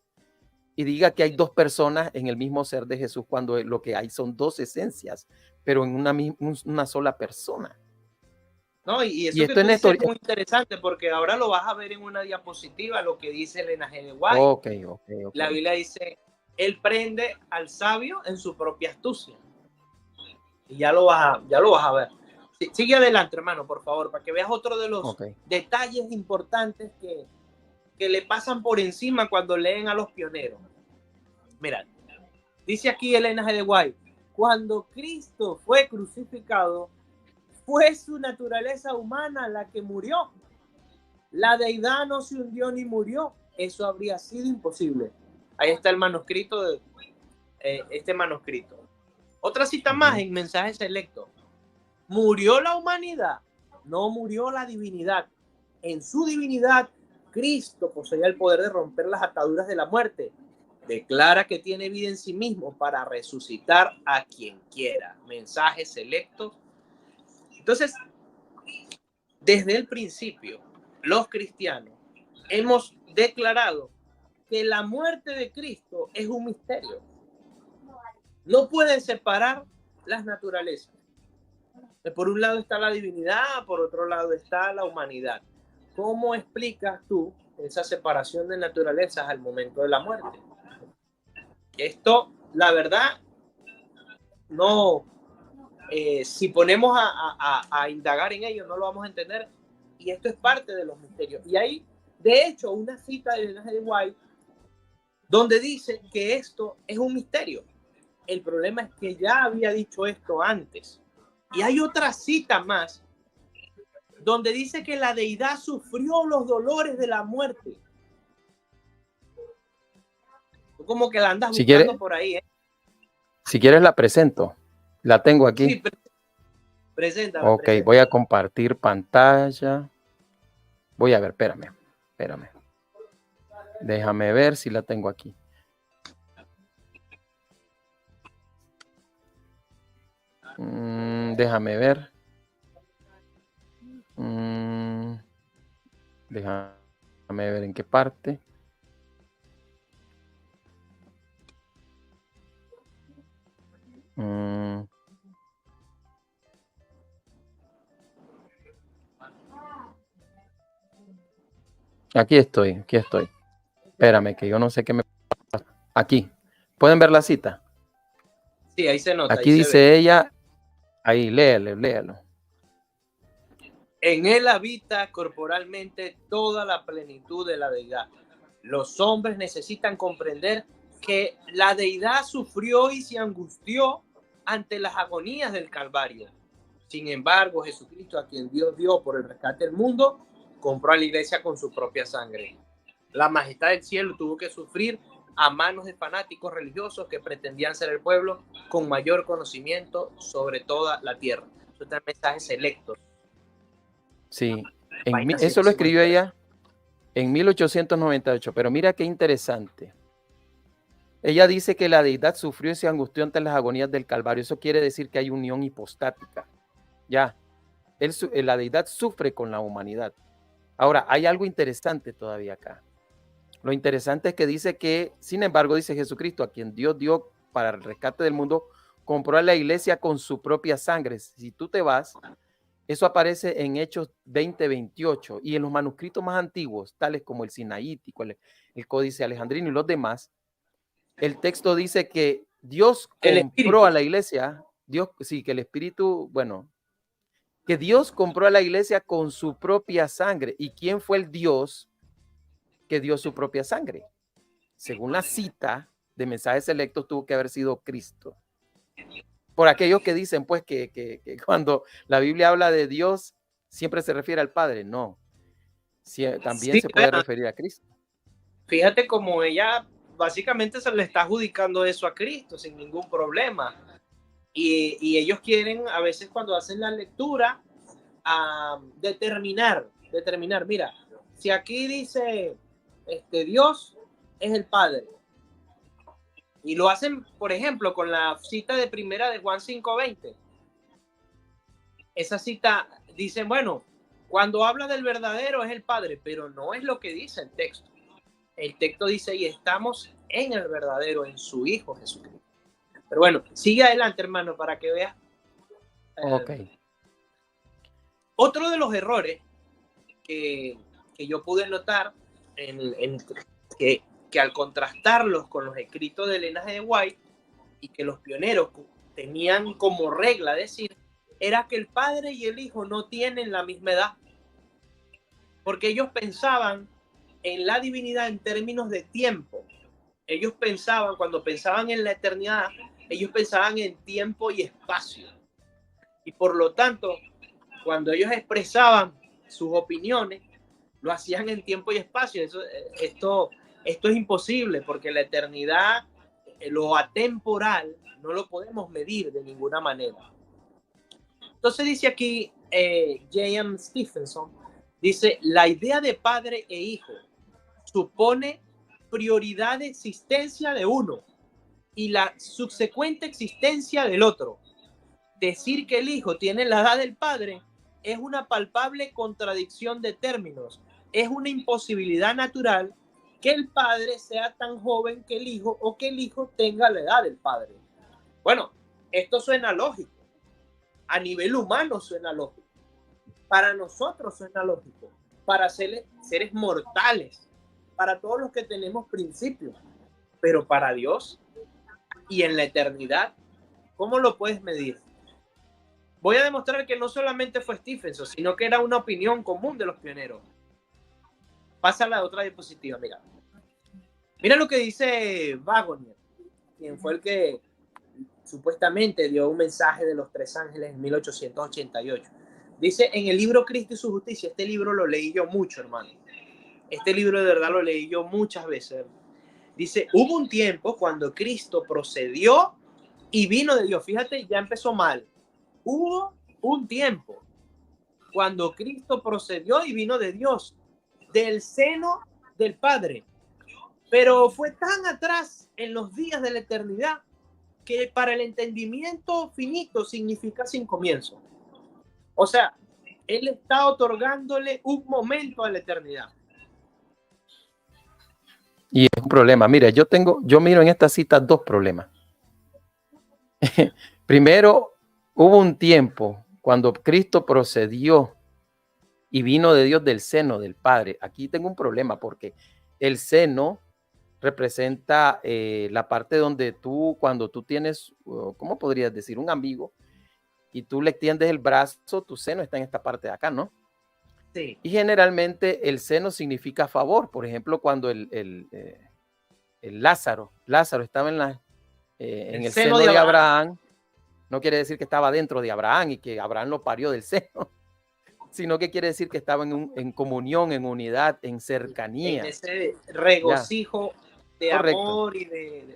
y diga que hay dos personas en el mismo ser de Jesús cuando lo que hay son dos esencias, pero en una sola persona. No, y eso Y que esto tú es dices es muy interesante porque ahora lo vas a ver en una diapositiva, lo que dice Elena G. de White. Okay. La Biblia dice, él prende al sabio en su propia astucia. Y ya lo vas a ver. Sigue adelante, hermano, por favor, para que veas otro de los detalles importantes que le pasan por encima cuando leen a los pioneros. Mira, dice aquí Elena G. de White, cuando Cristo fue crucificado, fue su naturaleza humana la que murió. La deidad no se hundió ni murió. Eso habría sido imposible. Ahí está el manuscrito de este manuscrito. Otra cita más en Mensajes Selectos. Murió la humanidad, no murió la divinidad. En su divinidad, Cristo poseía el poder de romper las ataduras de la muerte. Declara que tiene vida en sí mismo para resucitar a quien quiera. Mensajes Selectos. Entonces, desde el principio, los cristianos hemos declarado que la muerte de Cristo es un misterio. No pueden separar las naturalezas. Por un lado está la divinidad, por otro lado está la humanidad. ¿Cómo explicas tú esa separación de naturalezas al momento de la muerte? Esto, la verdad, no, si ponemos a indagar en ello, no lo vamos a entender. Y esto es parte de los misterios. Y hay, de hecho, una cita de Elena G. de White donde dice que esto es un misterio. El problema es que ya había dicho esto antes. Y hay otra cita más donde dice que la deidad sufrió los dolores de la muerte. Como que la andas buscando por ahí, ¿eh? Si quieres la presento. La tengo aquí. Sí, preséntame. Ok, voy a compartir pantalla. Voy a ver, espérame. Déjame ver si la tengo aquí. Déjame ver. Déjame ver en qué parte. Aquí estoy. Espérame, que yo no sé qué me pasa. Aquí. ¿Pueden ver la cita? Sí, ahí se nota. Aquí dice ella. Ahí, léalo. En él habita corporalmente toda la plenitud de la deidad. Los hombres necesitan comprender que la deidad sufrió y se angustió ante las agonías del Calvario. Sin embargo, Jesucristo, a quien Dios dio por el rescate del mundo, compró a la iglesia con su propia sangre. La majestad del cielo tuvo que sufrir a manos de fanáticos religiosos que pretendían ser el pueblo con mayor conocimiento sobre toda la tierra. Eso está en Mensajes Selectos. Sí, Página eso lo escribió 153. ella en 1898, pero mira qué interesante. Ella dice que la deidad sufrió y se angustió ante las agonías del Calvario. Eso quiere decir que hay unión hipostática. Ya, la deidad sufre con la humanidad. Ahora, hay algo interesante todavía acá. Lo interesante es que dice que, sin embargo, dice Jesucristo, a quien Dios dio para el rescate del mundo, compró a la iglesia con su propia sangre. Si tú te vas, eso aparece en Hechos 20:28 y en los manuscritos más antiguos, tales como el Sinaítico, el Códice Alejandrino y los demás, el texto dice que Dios El compró a Espíritu. la iglesia, Dios, sí, que el Espíritu, bueno, que Dios compró a la iglesia con su propia sangre. ¿Y quién fue el Dios que dio su propia sangre? Según la cita de Mensajes Selectos, tuvo que haber sido Cristo. Por aquellos que dicen, pues, que cuando la Biblia habla de Dios, siempre se refiere al Padre. No, también Sí, se puede referir a Cristo. fíjate como ella básicamente se le está adjudicando eso a Cristo sin ningún problema. Y ellos quieren, a veces cuando hacen la lectura, determinar, mira, si aquí dice Dios es el Padre, y lo hacen, por ejemplo, con la cita de primera de Juan 5:20. Esa cita dice, bueno, cuando habla del verdadero es el Padre, pero no es lo que dice el texto. El texto dice, y estamos en el verdadero, en su Hijo Jesucristo. Pero bueno, sigue adelante, hermano, para que veas. Ok. Otro de los errores que yo pude notar que al contrastarlos con los escritos de Elena G. White y que los pioneros tenían como regla decir, era que el Padre y el Hijo no tienen la misma edad, porque ellos pensaban en la divinidad en términos de tiempo. Ellos pensaban, cuando pensaban en la eternidad, ellos pensaban en tiempo y espacio. Y por lo tanto, cuando ellos expresaban sus opiniones, lo hacían en tiempo y espacio. Esto es imposible porque la eternidad, lo atemporal, no lo podemos medir de ninguna manera. Entonces dice aquí J.M. Stephenson, dice, la idea de padre e hijo supone prioridad de existencia de uno y la subsecuente existencia del otro. Decir que el hijo tiene la edad del padre es una palpable contradicción de términos. Es una imposibilidad natural que el padre sea tan joven que el hijo o que el hijo tenga la edad del padre. Bueno, esto suena lógico. A nivel humano suena lógico. Para nosotros suena lógico. Para seres mortales. Para todos los que tenemos principios. Pero para Dios y en la eternidad, ¿cómo lo puedes medir? Voy a demostrar que no solamente fue Stephenson, sino que era una opinión común de los pioneros. Pasa a la otra diapositiva, mira. Mira lo que dice Wagner, quien fue el que supuestamente dio un mensaje de los tres ángeles en 1888. Dice, en el libro Cristo y su justicia, este libro lo leí yo mucho, hermano. Este libro de verdad lo leí yo muchas veces. Dice, hubo un tiempo cuando Cristo procedió y vino de Dios. Fíjate, ya empezó mal. Hubo un tiempo cuando Cristo procedió y vino de Dios, del seno del Padre. Pero fue tan atrás en los días de la eternidad que para el entendimiento finito significa sin comienzo. O sea, Él está otorgándole un momento a la eternidad. Y es un problema. Mira, yo miro en esta cita dos problemas. Primero, hubo un tiempo cuando Cristo procedió y vino de Dios del seno del Padre. Aquí tengo un problema porque el seno representa la parte donde cuando tú tienes, ¿cómo podrías decir? Un amigo y tú le extiendes el brazo, tu seno está en esta parte de acá, ¿no? Sí. Y generalmente el seno significa favor. Por ejemplo, cuando el Lázaro estaba en el seno seno de de Abraham. Abraham, no quiere decir que estaba dentro de Abraham y que Abraham lo parió del seno, sino que quiere decir que estaba en comunión, en unidad, en En cercanía. ese Ya, regocijo de correcto. amor y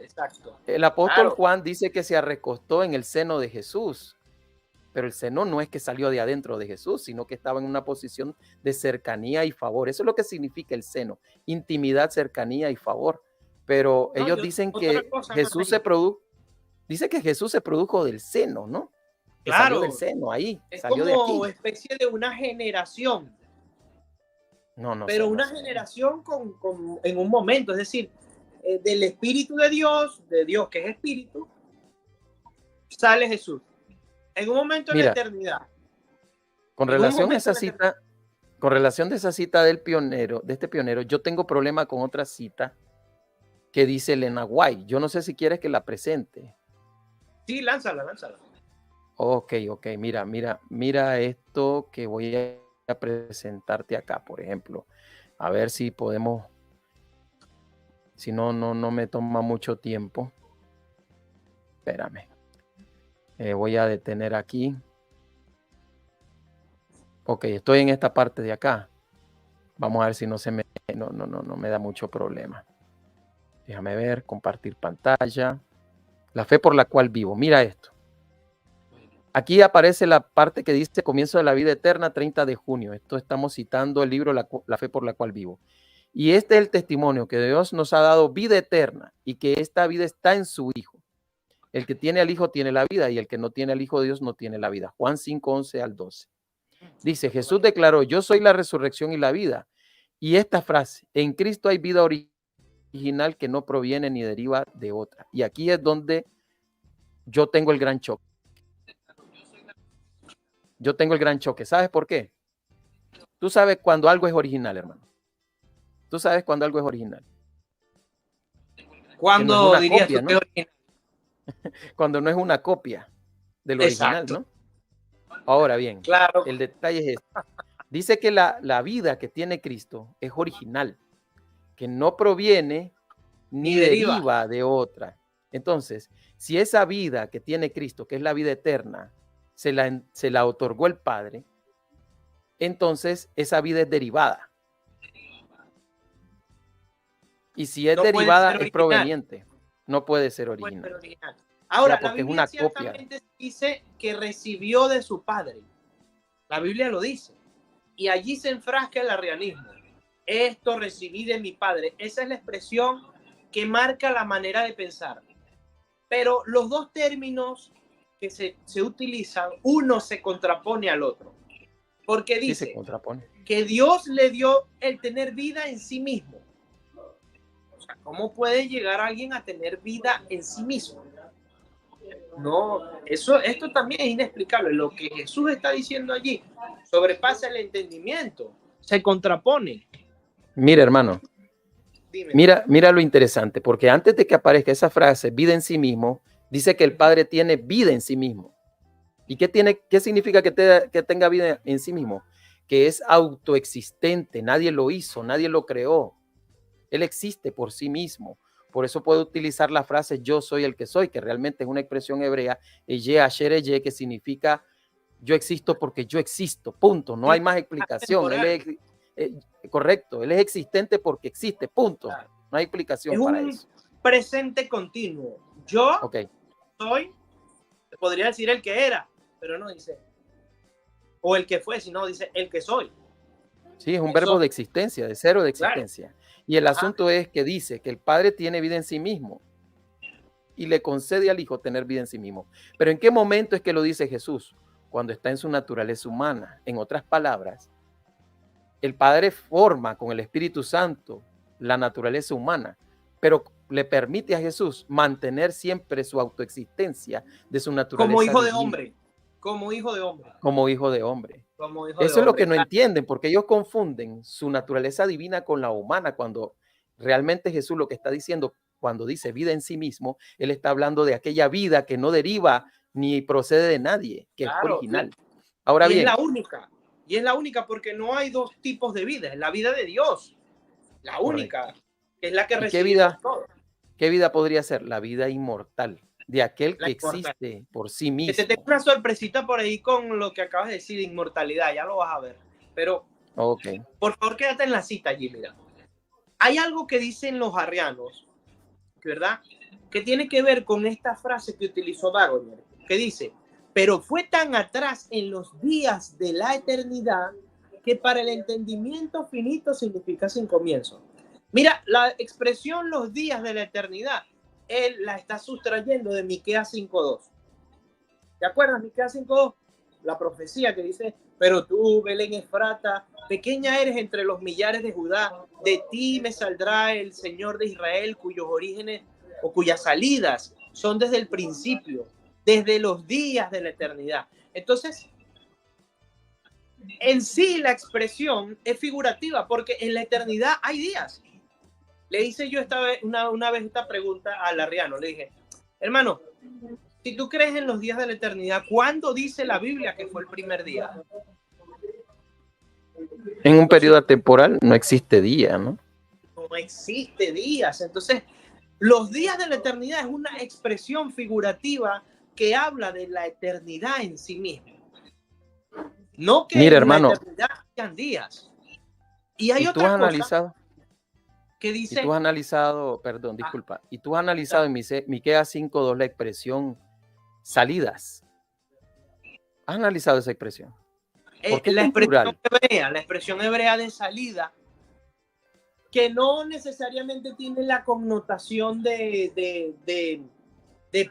exacto. El apóstol Claro. Juan dice que se recostó en el seno de Jesús, pero el seno no es que salió de adentro de Jesús, sino que estaba en una posición de cercanía y favor. Eso es lo que significa el seno, intimidad, cercanía y favor. Pero No, ellos dicen otra que cosa más allá. dice que Jesús se produjo del seno, ¿no? Que salió del Claro, seno ahí, es salió de como aquí. especie de una generación, No, no pero sé, no una sé. generación en un momento, es decir, del Espíritu de Dios que es Espíritu, sale Jesús. En un momento en la Mira, eternidad. con En un relación a momento esa en la eternidad. cita, con relación de esa cita del pionero, de este pionero, yo tengo problema con otra cita que dice Elena White. Yo no sé si quieres que la presente. Sí, lánzala, lánzala. Ok, mira esto que voy a presentarte acá, por ejemplo. A ver si podemos, si no me toma mucho tiempo. Espérame. Voy a detener aquí. Ok, estoy en esta parte de acá. Vamos a ver si no me da mucho problema. Déjame ver, compartir pantalla. La fe por la cual vivo. Mira esto. Aquí aparece la parte que dice comienzo de la vida eterna, 30 de junio. Esto estamos citando el libro La fe por la cual vivo. Y este es el testimonio que Dios nos ha dado vida eterna y que esta vida está en su Hijo. El que tiene al Hijo tiene la vida y el que no tiene al Hijo de Dios no tiene la vida. Juan 5, 11 al 12. Dice, Jesús declaró, yo soy la resurrección y la vida. Y esta frase, en Cristo hay vida original que no proviene ni deriva de otra. Y aquí es donde yo tengo el gran choque. Yo tengo el gran choque. ¿Sabes por qué? Tú sabes cuando algo es original, hermano. Tú sabes cuando algo es original. Que no es ¿Cuándo una dirías tú copia, que ¿no? es original? Cuando no es una copia del original, Exacto. ¿no? Ahora bien, Claro. el detalle es este. Dice que la vida que tiene Cristo es original, que no proviene Ni ni deriva. deriva de otra. Entonces, si esa vida que tiene Cristo, que es la vida eterna, se la otorgó el Padre, entonces esa vida es derivada. Y si es No puede derivada, ser es original. proveniente. No puede ser No puede ser original. original. Ya, Ahora, la porque es Biblia una copia. ciertamente dice que recibió de su padre. La Biblia lo dice. Y allí se enfrasca el arrianismo. Esto recibí de mi padre. Esa es la expresión que marca la manera de pensar. Pero los dos términos que se utilizan, uno se contrapone al otro. Porque Sí, se dice contrapone. que Dios le dio el tener vida en sí mismo. O sea, ¿cómo puede llegar alguien a tener vida en sí mismo? No, esto también es inexplicable. Lo que Jesús está diciendo allí sobrepasa el entendimiento, se contrapone. Mira, hermano, Dime. mira lo interesante, porque antes de que aparezca esa frase, vida en sí mismo, dice que el Padre tiene vida en sí mismo. ¿Y qué significa que tenga vida en sí mismo? Que es autoexistente, nadie lo hizo, nadie lo creó. Él existe por sí mismo. Por eso puedo utilizar la frase yo soy el que soy, que realmente es una expresión hebrea, Eye Asher Eye, que significa yo existo porque yo existo, punto. No hay más explicación. Eh, correcto, él es existente porque existe, punto. No hay Es explicación para un eso. presente continuo. Yo Ok. soy, podría decir el que era, pero no dice, o el que fue, sino dice el que soy. Sí, es un verbo Eso, de existencia, de cero de claro. existencia. Y el Ajá. asunto es que dice que el Padre tiene vida en sí mismo y le concede al Hijo tener vida en sí mismo. Pero ¿en qué momento es que lo dice Jesús? Cuando está en su naturaleza humana. En otras palabras, el Padre forma con el Espíritu Santo la naturaleza humana, pero le permite a Jesús mantener siempre su autoexistencia de su Como naturaleza hijo de divina, hombre, como hijo de hombre, como hijo de hombre. como hijo de Eso es lo que hombre, no claro. entienden, porque ellos confunden su naturaleza divina con la humana, cuando realmente Jesús lo que está diciendo, cuando dice vida en sí mismo, él está hablando de aquella vida que no deriva ni procede de nadie, que es Claro, original. Ahora y es bien, la única. Y es la única porque no hay dos tipos de vida, es la vida de Dios, la única, Correcto. que es la que ¿Y recibimos todos, qué vida podría ser? La vida inmortal, de aquel la que inmortalidad. existe por sí Que te tengo mismo. una sorpresita por ahí con lo que acabas de decir, inmortalidad, ya lo vas a ver. Pero Ok. por favor quédate en la cita allí, mira. Hay algo que dicen los arrianos, ¿verdad? Que tiene que ver con esta frase que utilizó Dagoner, que dice, pero fue tan atrás en los días de la eternidad que para el entendimiento finito significa sin comienzo. Mira, la expresión los días de la eternidad, él la está sustrayendo de Miqueas 5:2. ¿Te acuerdas, Miqueas 5:2? La profecía que dice, pero tú, Belén Efrata, pequeña eres entre los millares de Judá, de ti me saldrá el Señor de Israel, cuyos orígenes o cuyas salidas son desde el principio, desde los días de la eternidad. Entonces, en sí la expresión es figurativa, porque en la eternidad hay días. Le hice yo una vez esta pregunta al arriano, le dije, hermano, si tú crees en los días de la eternidad, ¿cuándo dice la Biblia que fue el primer día? En un periodo temporal no existe día, ¿no? No existe días. Entonces, los días de la eternidad es una expresión figurativa que habla de la eternidad en sí misma. No que Mira, en la hermano, eternidad hayan días. Y hay y tú has otra cosa analizado, que dice, perdón, ah, disculpa, y tú has analizado en Miqueas 5:2 la expresión salidas. ¿Has analizado esa expresión? ¿Por qué está en plural? la expresión hebrea de salida, que no necesariamente tiene la connotación de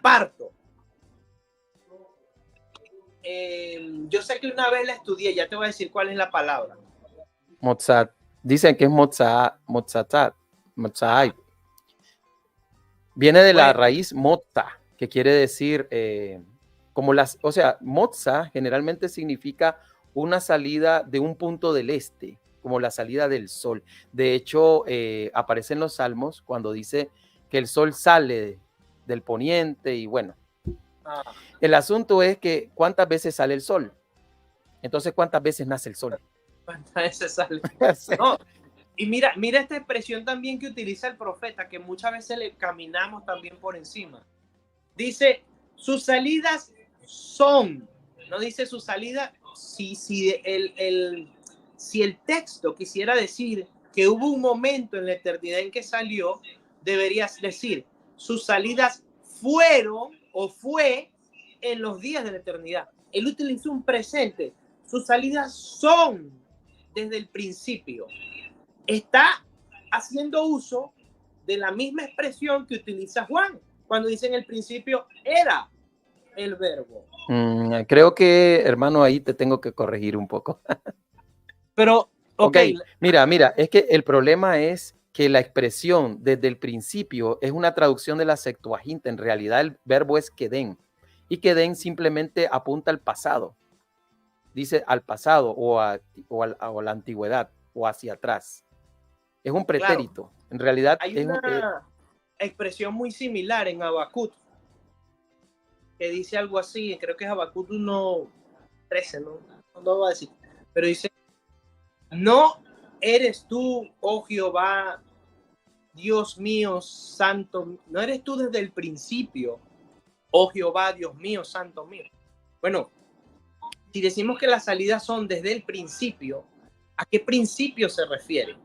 parto. Yo sé que una vez la estudié, ya te voy a decir cuál es la palabra. Mozart, dicen que es Mozart. Viene de la Bueno, raíz mozza, que quiere decir o sea, mozza generalmente significa una salida de un punto del este, como la salida del sol. De hecho, aparece en los Salmos cuando dice que el sol sale del poniente y bueno, el asunto es que ¿cuántas veces sale el sol? Entonces, ¿cuántas veces nace el sol? ¿cuántas veces sale? No, y mira esta expresión también que utiliza el profeta, que muchas veces le caminamos también por encima. Dice, sus salidas son, no dice sus salidas, si el texto quisiera decir que hubo un momento en la eternidad en que salió, deberías decir, sus salidas fueron o fue en los días de la eternidad. Él utilizó un presente, sus salidas son desde el principio. Está haciendo uso de la misma expresión que utiliza Juan cuando dice en el principio era el verbo. Creo que, hermano, ahí te tengo que corregir un poco. Pero, Ok, ok. mira, es que el problema es que la expresión desde el principio es una traducción de la Septuaginta. En realidad el verbo es queden y queden simplemente apunta al pasado. Dice al pasado o a la antigüedad o hacia atrás. Es un Claro, pretérito. En realidad hay es una expresión muy similar en Habacuc que dice algo así, creo que es Habacuc 1:13, no va a decir, pero dice, no eres tú, oh Jehová, Dios mío, santo, no eres tú desde el principio, oh Jehová, Dios mío, santo mío. Bueno, si decimos que las salidas son desde el principio, ¿a qué principio se refiere?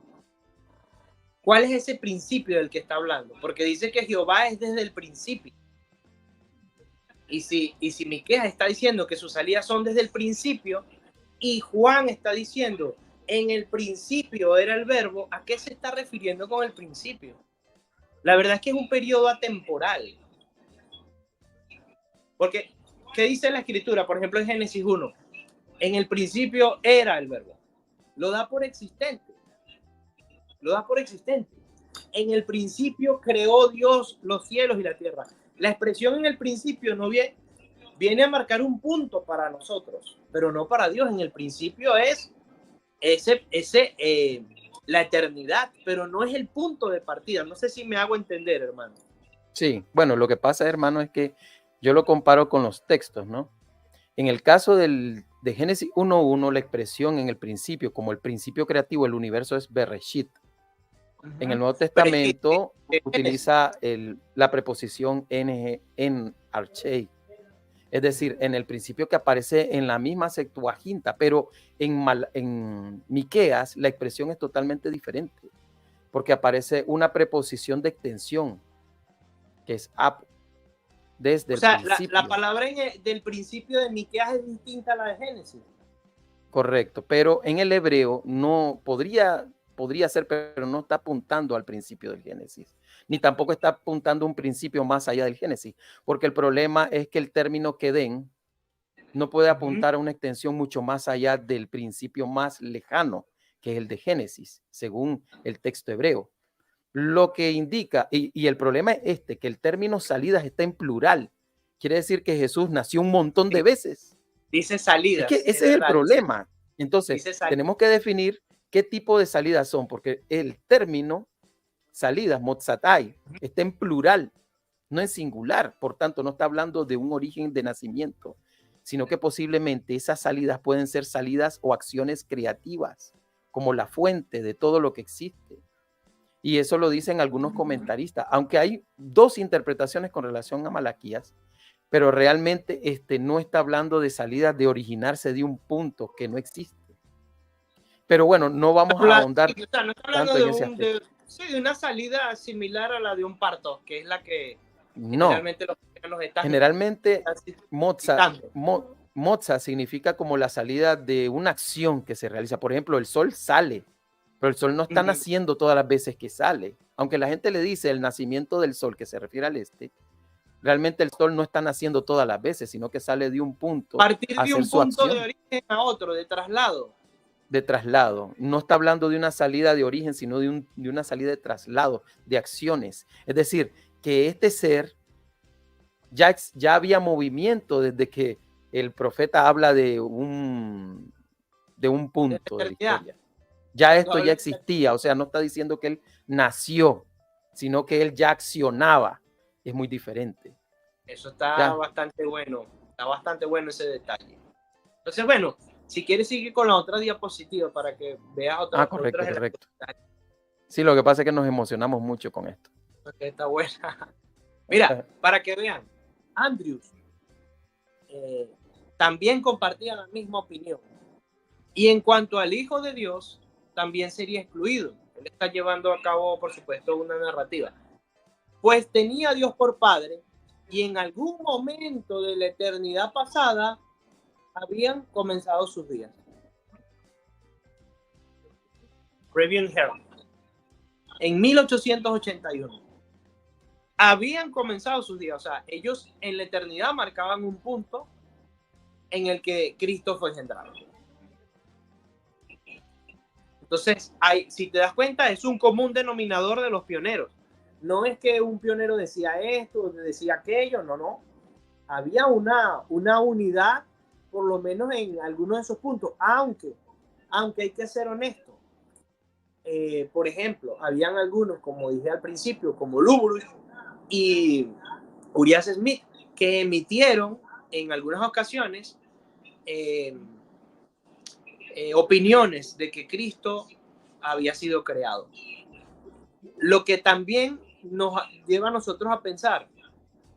¿Cuál es ese principio del que está hablando? Porque dice que Jehová es desde el principio. Y si Miqueas está diciendo que sus salidas son desde el principio, y Juan está diciendo, en el principio era el verbo, ¿a qué se está refiriendo con el principio? La verdad es que es un periodo atemporal. Porque, ¿qué dice la escritura? Por ejemplo, en Génesis 1, en el principio era el verbo. Lo da por existente. Lo da por existente. En el principio creó Dios los cielos y la tierra. La expresión en el principio no viene a marcar un punto para nosotros, pero no para Dios. En el principio es la eternidad, pero no es el punto de partida. No sé si me hago entender, hermano. Sí, bueno, lo que pasa, hermano, es que yo lo comparo con los textos, ¿no? En el caso del de Génesis 1:1, la expresión en el principio, como el principio creativo del universo, es Bereshit. En el Nuevo Testamento utiliza la preposición en archei, es decir, en el principio, que aparece en la misma Septuaginta, pero en Miqueas la expresión es totalmente diferente, porque aparece una preposición de extensión, que es ap, desde el principio. La palabra del principio de Miqueas es distinta a la de Génesis. Correcto, pero en el hebreo no podría ser, pero no está apuntando al principio del Génesis, ni tampoco está apuntando a un principio más allá del Génesis, porque el problema es que el término Kedén no puede apuntar a una extensión mucho más allá del principio más lejano, que es el de Génesis, según el texto hebreo. Lo que indica, y el problema es que el término salidas está en plural. Quiere decir que Jesús nació un montón de veces. Dice salidas. Es que ese es el problema. Entonces, tenemos que definir qué tipo de salidas son, porque el término salidas, motzatai, está en plural, no en singular. Por tanto, no está hablando de un origen de nacimiento, sino que posiblemente esas salidas pueden ser salidas o acciones creativas, como la fuente de todo lo que existe. Y eso lo dicen algunos comentaristas, aunque hay dos interpretaciones con relación a Malaquías, pero realmente no está hablando de salidas de originarse de un punto que no existe. Pero bueno, no vamos a ahondar tanto en ese aspecto. De una salida similar a la de un parto, que es la que generalmente los cristianos están. Generalmente, motza significa como la salida de una acción que se realiza. Por ejemplo, el sol sale, pero el sol no está naciendo todas las veces que sale. Aunque la gente le dice el nacimiento del sol, que se refiere al este, realmente el sol no está naciendo todas las veces, sino que sale de un punto. Partir de un punto de origen a otro, de traslado. De traslado. No está hablando de una salida de origen, sino de una salida de traslado, de acciones. Es decir, que este ser ya había movimiento desde que el profeta habla de un punto de la historia. Ya esto ya existía, o sea, no está diciendo que él nació, sino que él ya accionaba. Es muy diferente. Eso está bastante bueno ese detalle. Entonces, bueno, si quieres sigue con la otra diapositiva para que veas otra. Correcto. Sí, lo que pasa es que nos emocionamos mucho con esto. Okay, está buena. Mira, para que vean, Andrews también compartía la misma opinión. Y en cuanto al Hijo de Dios, también sería excluido. Él está llevando a cabo, por supuesto, una narrativa. Pues tenía a Dios por Padre y en algún momento de la eternidad pasada habían comenzado sus días. Review Herald. En 1881. Habían comenzado sus días. O sea, ellos en la eternidad marcaban un punto en el que Cristo fue engendrado. Entonces, si te das cuenta, es un común denominador de los pioneros. No es que un pionero decía esto, decía aquello, no. Había una unidad, por lo menos en algunos de esos puntos, aunque hay que ser honesto. Por ejemplo, habían algunos, como dije al principio, como Luburush y Urias Smith, que emitieron en algunas ocasiones opiniones de que Cristo había sido creado. Lo que también nos lleva a nosotros a pensar,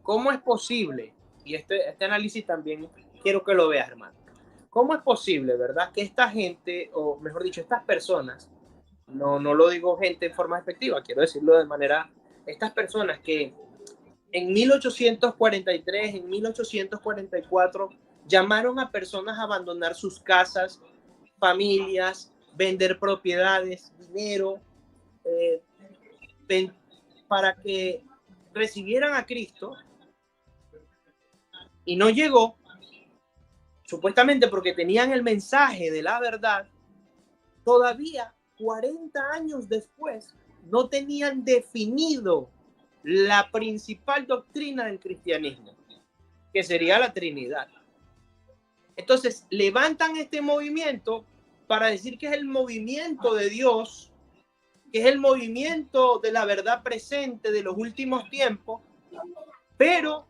¿cómo es posible? Y este análisis también quiero que lo veas, hermano. ¿Cómo es posible, verdad, que esta gente, o mejor dicho, estas personas, no lo digo gente en forma despectiva, quiero decirlo de manera, estas personas que en 1843, en 1844, llamaron a personas a abandonar sus casas, familias, vender propiedades, dinero, para que recibieran a Cristo, y no llegó, supuestamente porque tenían el mensaje de la verdad. Todavía 40 años después no tenían definido la principal doctrina del cristianismo, que sería la Trinidad. Entonces levantan este movimiento para decir que es el movimiento de Dios, que es el movimiento de la verdad presente de los últimos tiempos, pero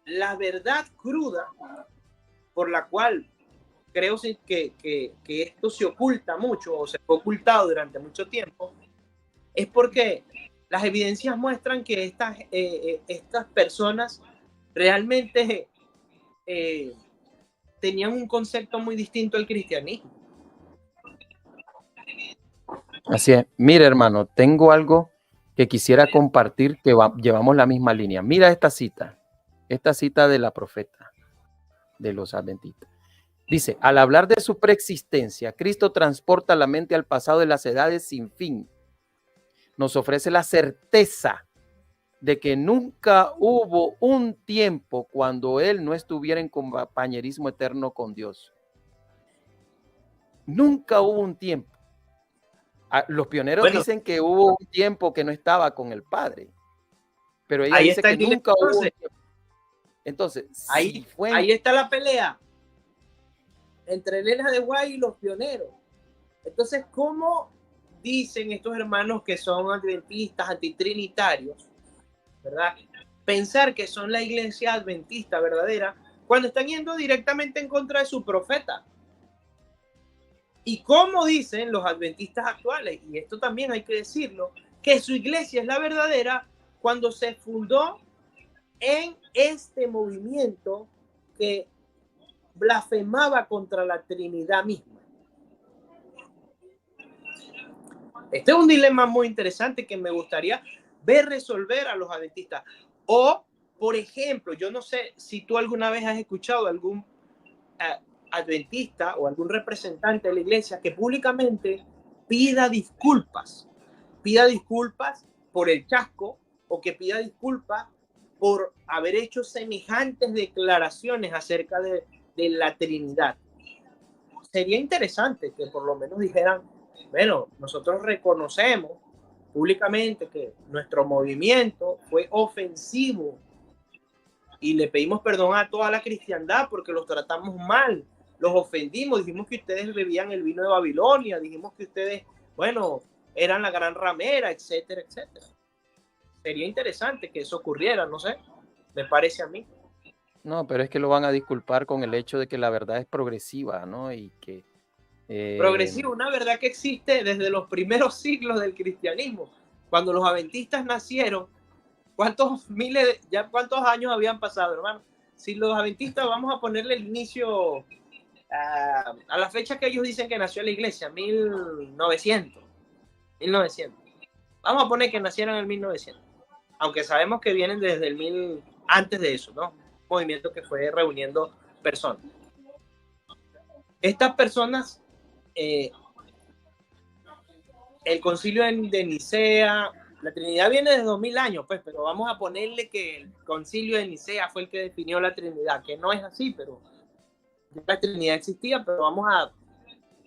la verdad cruda por la cual creo que esto se oculta mucho o se fue ocultado durante mucho tiempo, es porque las evidencias muestran que estas personas realmente tenían un concepto muy distinto al cristianismo. Así es. Mira, hermano, tengo algo que quisiera compartir que llevamos la misma línea. Mira esta cita de la profeta de los adventistas. Dice, al hablar de su preexistencia, Cristo transporta la mente al pasado de las edades sin fin. Nos ofrece la certeza de que nunca hubo un tiempo cuando Él no estuviera en compañerismo eterno con Dios. Nunca hubo un tiempo. Los pioneros dicen que hubo un tiempo que no estaba con el Padre, pero ella dice que nunca hubo un tiempo. Entonces, ahí está la pelea entre Elena de White y los pioneros. Entonces, ¿cómo dicen estos hermanos que son adventistas, antitrinitarios, ¿verdad? Pensar que son la iglesia adventista verdadera cuando están yendo directamente en contra de su profeta? Y cómo dicen los adventistas actuales, y esto también hay que decirlo, que su iglesia es la verdadera cuando se fundó en este movimiento que blasfemaba contra la Trinidad misma. Este es un dilema muy interesante que me gustaría ver resolver a los adventistas. O, por ejemplo, yo no sé si tú alguna vez has escuchado algún adventista o algún representante de la iglesia que públicamente pida disculpas por el chasco, o que pida disculpas por haber hecho semejantes declaraciones acerca de la Trinidad. Sería interesante que por lo menos dijeran, bueno, nosotros reconocemos públicamente que nuestro movimiento fue ofensivo y le pedimos perdón a toda la cristiandad porque los tratamos mal, los ofendimos, dijimos que ustedes bebían el vino de Babilonia, dijimos que ustedes, bueno, eran la gran ramera, etcétera, etcétera. Sería interesante que eso ocurriera, no sé, me parece a mí. No, pero es que lo van a disculpar con el hecho de que la verdad es progresiva, ¿no? Y que progresiva, una verdad que existe desde los primeros siglos del cristianismo. Cuando los adventistas nacieron, ¿cuántos años habían pasado, hermano? Si los adventistas, vamos a ponerle el inicio a la fecha que ellos dicen que nació la iglesia, 1900. Vamos a poner que nacieron en el 1900, aunque sabemos que vienen desde el antes de eso, ¿no? Un movimiento que fue reuniendo personas. Estas personas, el concilio de Nicea, la Trinidad viene de 2000 años, pues, pero vamos a ponerle que el concilio de Nicea fue el que definió la Trinidad, que no es así, pero la Trinidad existía, pero vamos a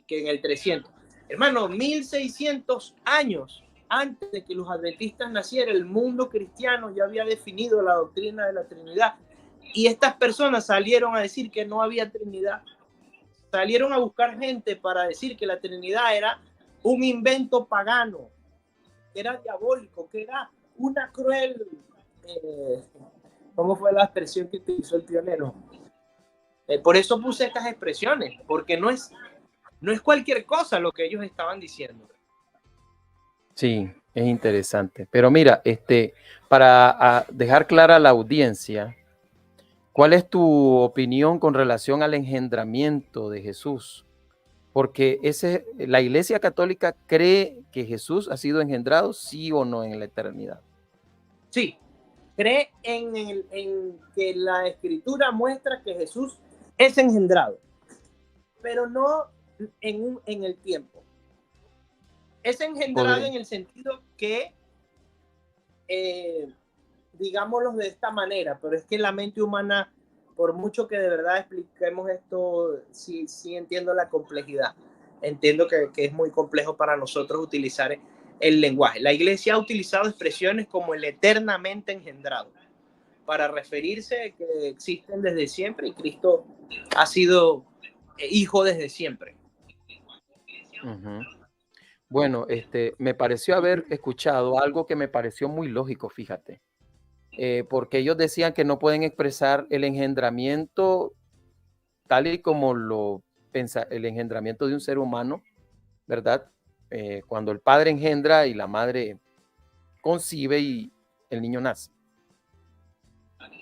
que en el 300. Hermano, 1600 años antes de que los adventistas nacieran, el mundo cristiano ya había definido la doctrina de la Trinidad. Y estas personas salieron a decir que no había Trinidad. Salieron a buscar gente para decir que la Trinidad era un invento pagano, que era diabólico, que era una cruel... ¿Cómo fue la expresión que utilizó el pionero? Por eso puse estas expresiones, porque no es cualquier cosa lo que ellos estaban diciendo. Sí, es interesante. Pero mira, para dejar clara a la audiencia, ¿cuál es tu opinión con relación al engendramiento de Jesús? Porque la Iglesia Católica cree que Jesús ha sido engendrado, sí o no, en la eternidad. Sí, cree en que la Escritura muestra que Jesús es engendrado, pero no en el tiempo. Es engendrado en el sentido que, digámoslo de esta manera, pero es que la mente humana, por mucho que de verdad expliquemos esto, sí entiendo la complejidad. Entiendo que es muy complejo para nosotros utilizar el lenguaje. La iglesia ha utilizado expresiones como el eternamente engendrado para referirse a que existen desde siempre y Cristo ha sido hijo desde siempre. Uh-huh. Bueno, me pareció haber escuchado algo que me pareció muy lógico, fíjate, porque ellos decían que no pueden expresar el engendramiento tal y como lo el engendramiento de un ser humano, ¿verdad? Cuando el padre engendra y la madre concibe y el niño nace.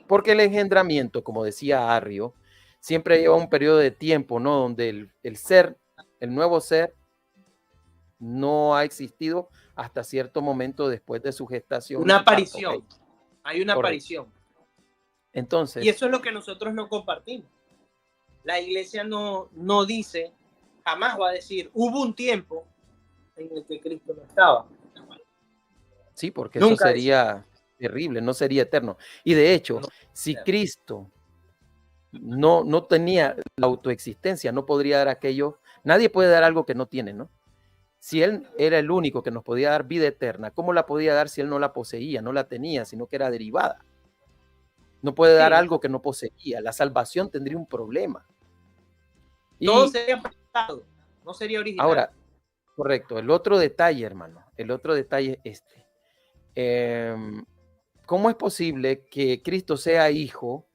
Porque el engendramiento, como decía Arrio, siempre lleva un periodo de tiempo, ¿no? Donde el nuevo ser, no ha existido hasta cierto momento después de su gestación y Una su parto. aparición. ¿Okay? Hay una Correcto. aparición. Y Entonces, eso es lo que nosotros no compartimos. La iglesia no dice, jamás va a decir, hubo un tiempo en el que Cristo no estaba. sí, porque eso Nunca dice. sería terrible, no sería eterno. Y de hecho, No. si Cristo no tenía la autoexistencia, no podría dar aquello, nadie puede dar algo que no tiene, ¿no? Si Él era el único que nos podía dar vida eterna, ¿cómo la podía dar si Él no la poseía, no la tenía, sino que era derivada? No puede dar algo que no poseía. La salvación tendría un problema. Todo Y sería prestado, no sería original. ahora, correcto, el otro detalle, hermano, el otro detalle es este. ¿Cómo es posible que Cristo sea hijo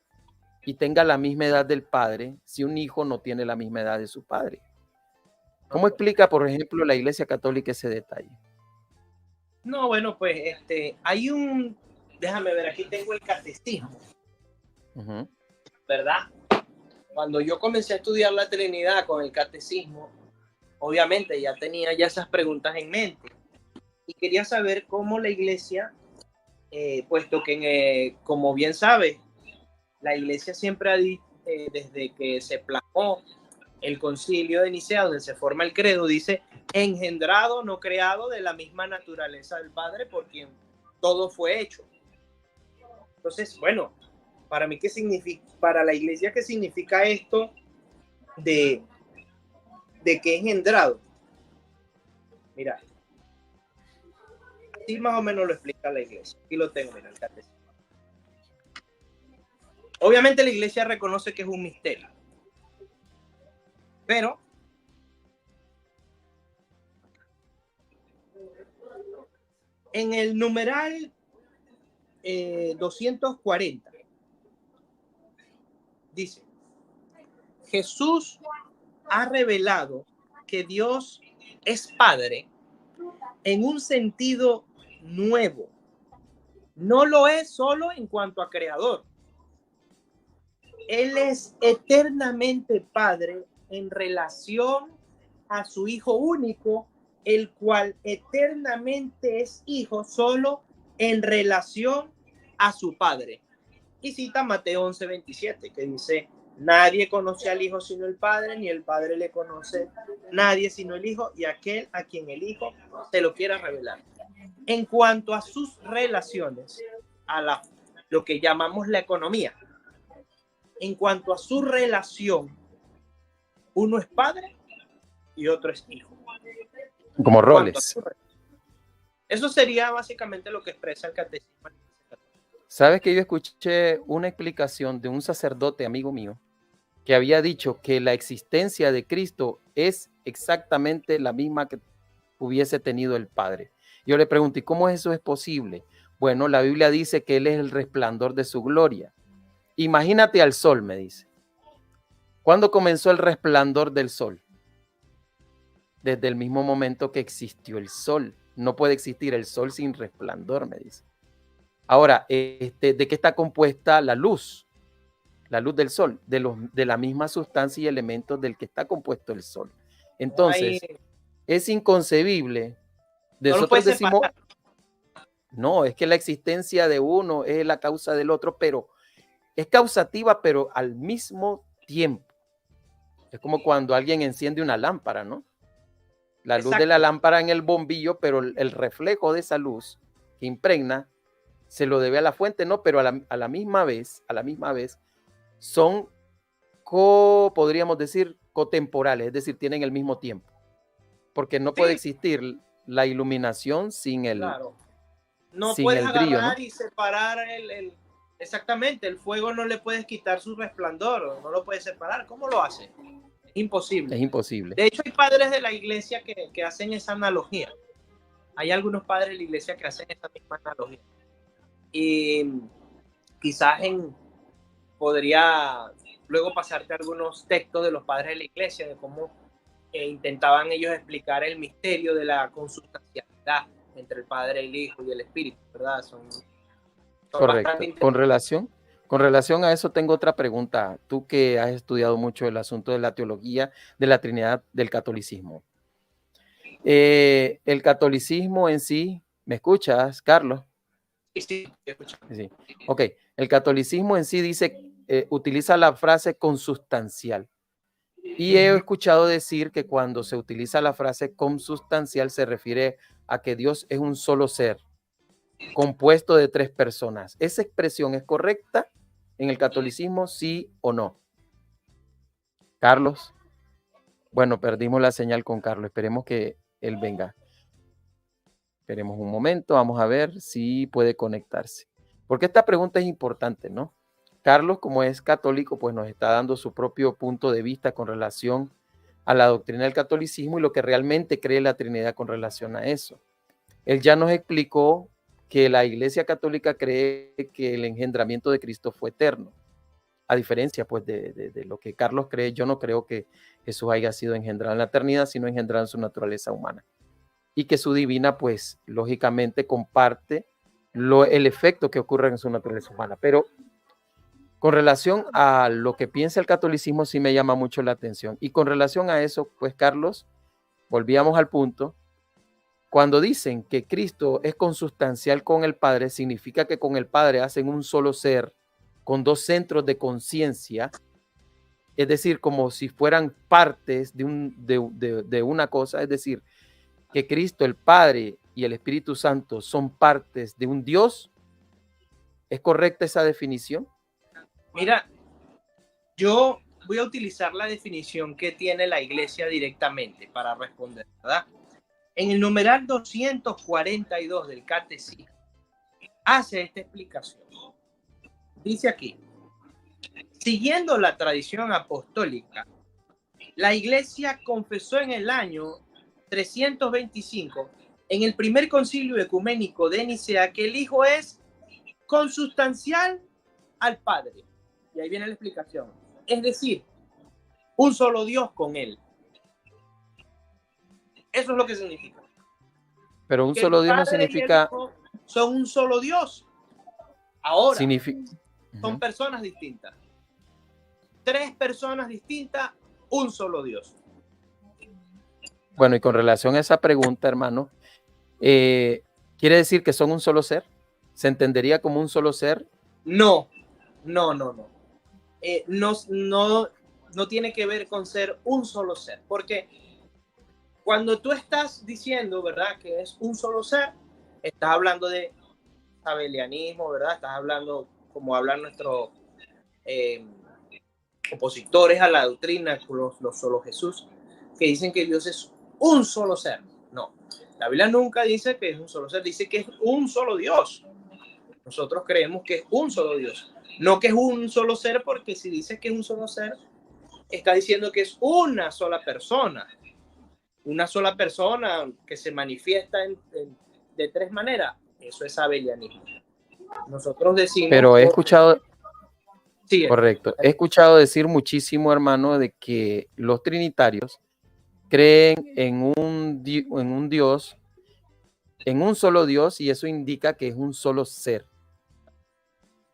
y tenga la misma edad del Padre si un hijo no tiene la misma edad de su padre? ¿Cómo explica, por ejemplo, la Iglesia Católica ese detalle? No, bueno, pues hay déjame ver, aquí tengo el catecismo, ¿verdad? Cuando yo comencé a estudiar la Trinidad con el catecismo, obviamente ya tenía ya esas preguntas en mente y quería saber cómo la iglesia, puesto que como bien sabes, la iglesia siempre ha dicho, desde que se plasmó el concilio de Nicea, donde se forma el credo, dice, engendrado, no creado, de la misma naturaleza del Padre, por quien todo fue hecho. Entonces, bueno, para mí, ¿qué significa? Para la iglesia, ¿qué significa esto de que engendrado? Mira, así más o menos lo explica la iglesia. Aquí lo tengo, mira, el catecismo. Obviamente la iglesia reconoce que es un misterio, pero en el numeral 240 dice, Jesús ha revelado que Dios es Padre en un sentido nuevo. No lo es solo en cuanto a creador. Él es eternamente Padre en relación a su Hijo único, el cual eternamente es Hijo solo en relación a su Padre. Y cita Mateo 11:27, que dice, nadie conoce al Hijo sino el Padre, ni el Padre le conoce nadie sino el Hijo, y aquel a quien el Hijo se lo quiera revelar. En cuanto a sus relaciones, a lo que llamamos la economía, en cuanto a su relación, uno es padre y otro es hijo. Como roles. Eso sería básicamente lo que expresa el catecismo. ¿Sabes que yo escuché una explicación de un sacerdote amigo mío que había dicho que la existencia de Cristo es exactamente la misma que hubiese tenido el Padre? Yo le pregunté, ¿cómo eso es posible? Bueno, la Biblia dice que Él es el resplandor de su gloria. Imagínate al sol, me dice. ¿Cuándo comenzó el resplandor del sol? Desde el mismo momento que existió el sol. No puede existir el sol sin resplandor, me dice. Ahora, ¿de qué está compuesta la luz? La luz del sol, de la misma sustancia y elementos del que está compuesto el sol. Entonces, es inconcebible. Nosotros decimos, no, es que la existencia de uno es la causa del otro, pero es causativa, pero al mismo tiempo. Es como cuando alguien enciende una lámpara, ¿no? La luz de la lámpara en el bombillo, pero el reflejo de esa luz que impregna se lo debe a la fuente, ¿no? Pero a la misma vez, son, podríamos decir, cotemporales, es decir, tienen el mismo tiempo. Porque no puede existir la iluminación sin el, no sin puedes el brillo, agarrar, ¿no? y separar exactamente, el fuego no le puedes quitar su resplandor, no lo puedes separar. ¿Cómo lo hace? Es imposible. Es imposible. De hecho, hay padres de la iglesia que hacen esa analogía. Hay algunos padres de la iglesia que hacen esa misma analogía. Y quizás podría luego pasarte algunos textos de los padres de la iglesia, de cómo intentaban ellos explicar el misterio de la consustancialidad entre el Padre, el Hijo y el Espíritu, ¿verdad? Son Correcto. Con relación a eso tengo otra pregunta. Tú que has estudiado mucho el asunto de la teología de la Trinidad del catolicismo. El catolicismo en sí, ¿me escuchas, Carlos? Sí, escucho. Sí. Ok, el catolicismo en sí dice, utiliza la frase consustancial. Y he escuchado decir que cuando se utiliza la frase consustancial se refiere a que Dios es un solo ser, compuesto de tres personas. ¿Esa expresión es correcta en el catolicismo, sí o no? Carlos. Bueno, perdimos la señal con Carlos. Esperemos que él venga. Esperemos un momento. Vamos a ver si puede conectarse. Porque esta pregunta es importante, ¿no? Carlos, como es católico, pues nos está dando su propio punto de vista con relación a la doctrina del catolicismo y lo que realmente cree la Trinidad con relación a eso. Él ya nos explicó que la Iglesia Católica cree que el engendramiento de Cristo fue eterno. A diferencia, pues, de lo que Carlos cree, yo no creo que Jesús haya sido engendrado en la eternidad, sino engendrado en su naturaleza humana. Y que su divina, pues, lógicamente comparte el efecto que ocurre en su naturaleza humana. Pero con relación a lo que piensa el catolicismo, sí me llama mucho la atención. Y con relación a eso, pues, Carlos, volvíamos al punto. Cuando dicen que Cristo es consustancial con el Padre, significa que con el Padre hacen un solo ser, con dos centros de conciencia, es decir, como si fueran partes de una cosa, es decir, que Cristo, el Padre y el Espíritu Santo son partes de un Dios. ¿Es correcta esa definición? Mira, yo voy a utilizar la definición que tiene la iglesia directamente para responder, ¿verdad? En el numeral 242 del Catecismo hace esta explicación. Dice aquí, siguiendo la tradición apostólica, la iglesia confesó en el año 325, en el primer concilio ecuménico de Nicea, que el Hijo es consustancial al Padre. Y ahí viene la explicación. Es decir, un solo Dios con él. Eso es lo que significa. Pero un solo Dios no significa... Son un solo Dios. Ahora, son uh-huh. personas distintas. Tres personas distintas, un solo Dios. Bueno, y con relación a esa pregunta, hermano, ¿quiere decir que son un solo ser? ¿Se entendería como un solo ser? No. No tiene que ver con ser un solo ser, porque cuando tú estás diciendo, ¿verdad?, que es un solo ser, estás hablando de sabelianismo, ¿verdad? Estás hablando como hablan nuestros opositores a la doctrina, los solo Jesús, que dicen que Dios es un solo ser. No, la Biblia nunca dice que es un solo ser, dice que es un solo Dios. Nosotros creemos que es un solo Dios, no que es un solo ser, porque si dice que es un solo ser, está diciendo que es una sola persona que se manifiesta de tres maneras. Eso es abelianismo. Nosotros decimos... Pero he escuchado... Sí, correcto. He escuchado decir muchísimo, hermano, de que los trinitarios creen en un Dios, en un solo Dios, y eso indica que es un solo ser.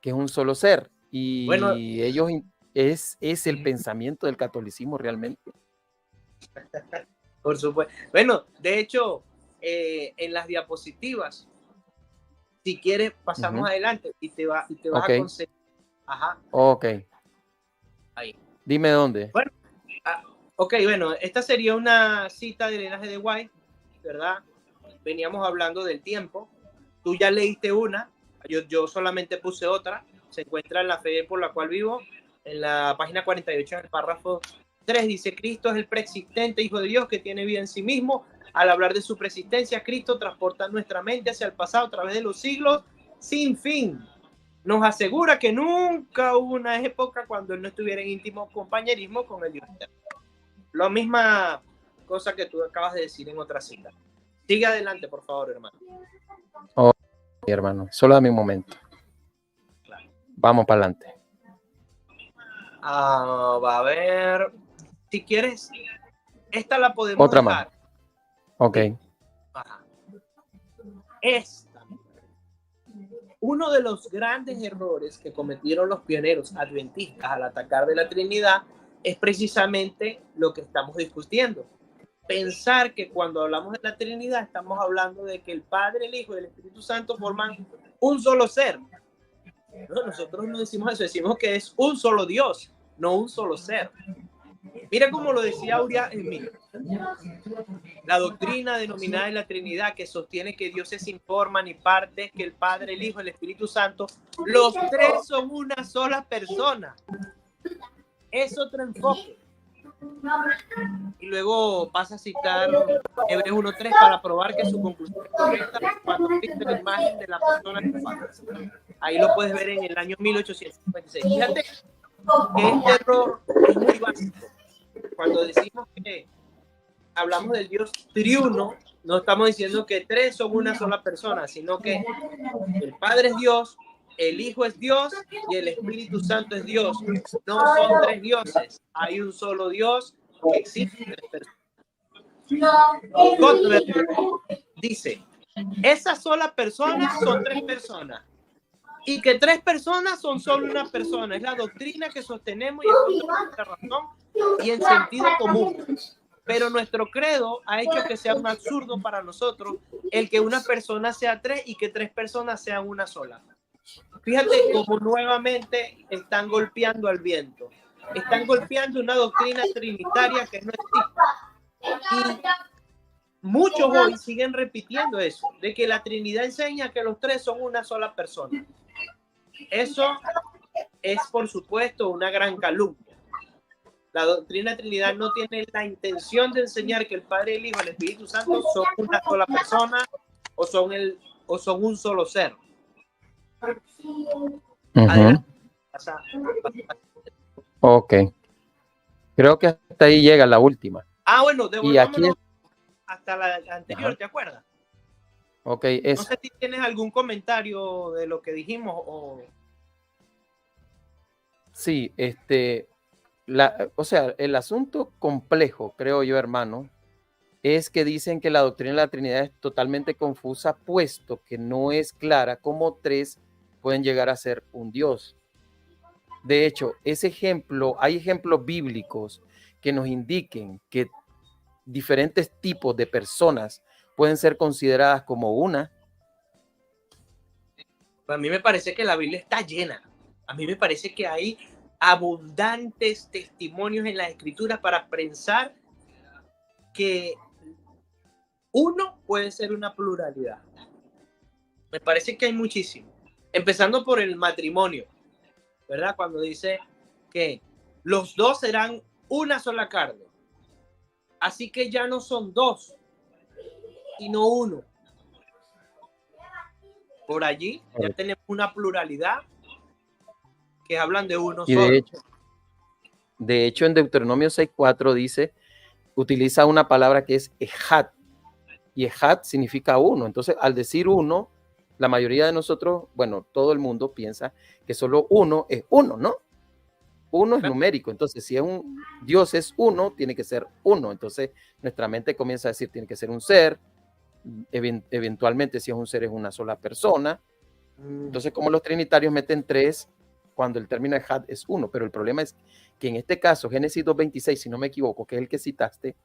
Que es un solo ser. Y bueno, ellos es el pensamiento del catolicismo realmente. Por supuesto. Bueno, de hecho, en las diapositivas, si quieres, pasamos adelante y te vas a conseguir. Ajá. Ok. Ahí. Dime dónde. Bueno, ok, bueno, esta sería una cita del linaje de White, ¿verdad? Veníamos hablando del tiempo. Tú ya leíste una, yo solamente puse otra. Se encuentra en La fe por la cual vivo, en la página 48, en el párrafo 3, dice: Cristo es el preexistente Hijo de Dios que tiene vida en sí mismo. Al hablar de su preexistencia, Cristo transporta nuestra mente hacia el pasado a través de los siglos sin fin. Nos asegura que nunca hubo una época cuando él no estuviera en íntimo compañerismo con el Dios eterno. La misma cosa que tú acabas de decir en otra cita. Sigue adelante, por favor, hermano. Oh, hermano, solo dame un momento. Claro. Vamos para adelante. Va a ver, si quieres, esta la podemos Otra más. dejar. Ok. Ajá. Esta. Uno de los grandes errores que cometieron los pioneros adventistas al atacar de la Trinidad es precisamente lo que estamos discutiendo. Pensar que cuando hablamos de la Trinidad estamos hablando de que el Padre, el Hijo y el Espíritu Santo forman un solo ser. No, nosotros no decimos eso, decimos que es un solo Dios, no un solo ser. Mira cómo lo decía Aurea en mí. La doctrina denominada de la Trinidad, que sostiene que Dios es sin forma ni parte, que el Padre, el Hijo y el Espíritu Santo, los tres son una sola persona. Es otro enfoque. Y luego pasa a citar Hebreos 1:3 para probar que su conclusión es correcta cuando existe la imagen de la persona del Padre. Ahí lo puedes ver en el año 1856. Fíjate que este error es muy básico. Cuando decimos que hablamos del Dios triuno, no estamos diciendo que tres son una sola persona, sino que el Padre es Dios, el Hijo es Dios y el Espíritu Santo es Dios. No son tres dioses, hay un solo Dios que existe tres personas. Kotler dice, esas solas personas son tres personas y que tres personas son solo una persona. Es la doctrina que sostenemos y es la razón y el sentido común. Pero nuestro credo ha hecho que sea un absurdo para nosotros el que una persona sea tres y que tres personas sean una sola. Fíjate cómo nuevamente están golpeando al viento. Están golpeando una doctrina trinitaria que no existe. Y muchos hoy siguen repitiendo eso, de que la Trinidad enseña que los tres son una sola persona. Eso es, por supuesto, una gran calumnia. La doctrina Trinidad no tiene la intención de enseñar que el Padre, el Hijo y el Espíritu Santo son una sola persona o son un solo ser. Uh-huh. Ok. Creo que hasta ahí llega la última. Bueno, devolvámonos hasta la anterior. Ajá. ¿Te acuerdas? Ok. No sé si tienes algún comentario de lo que dijimos o... Sí, o sea, el asunto complejo, creo yo, hermano, es que dicen que la doctrina de la Trinidad es totalmente confusa, puesto que no es clara cómo tres pueden llegar a ser un Dios. De hecho, hay ejemplos bíblicos que nos indiquen que diferentes tipos de personas pueden ser consideradas como una. A mí me parece que la Biblia está llena. A mí me parece que hay abundantes testimonios en las Escrituras para pensar que uno puede ser una pluralidad. Me parece que hay muchísimo. Empezando por el matrimonio, ¿verdad? Cuando dice que los dos serán una sola carne. Así que ya no son dos, sino uno. Por allí ya tenemos una pluralidad que hablan de uno y solo. De hecho, en Deuteronomio 6:4 dice, utiliza una palabra que es ejat, y ejat significa uno. Entonces, al decir uno, la mayoría de nosotros, bueno, todo el mundo piensa que solo uno es uno, ¿no? Uno es numérico. Entonces, si es Dios es uno, tiene que ser uno. Entonces, nuestra mente comienza a decir, tiene que ser un ser. Eventualmente, si es un ser, es una sola persona. Entonces, como los trinitarios meten tres cuando el término de had es uno, pero el problema es que en este caso, Génesis 2:26, si no me equivoco, que es el que citaste,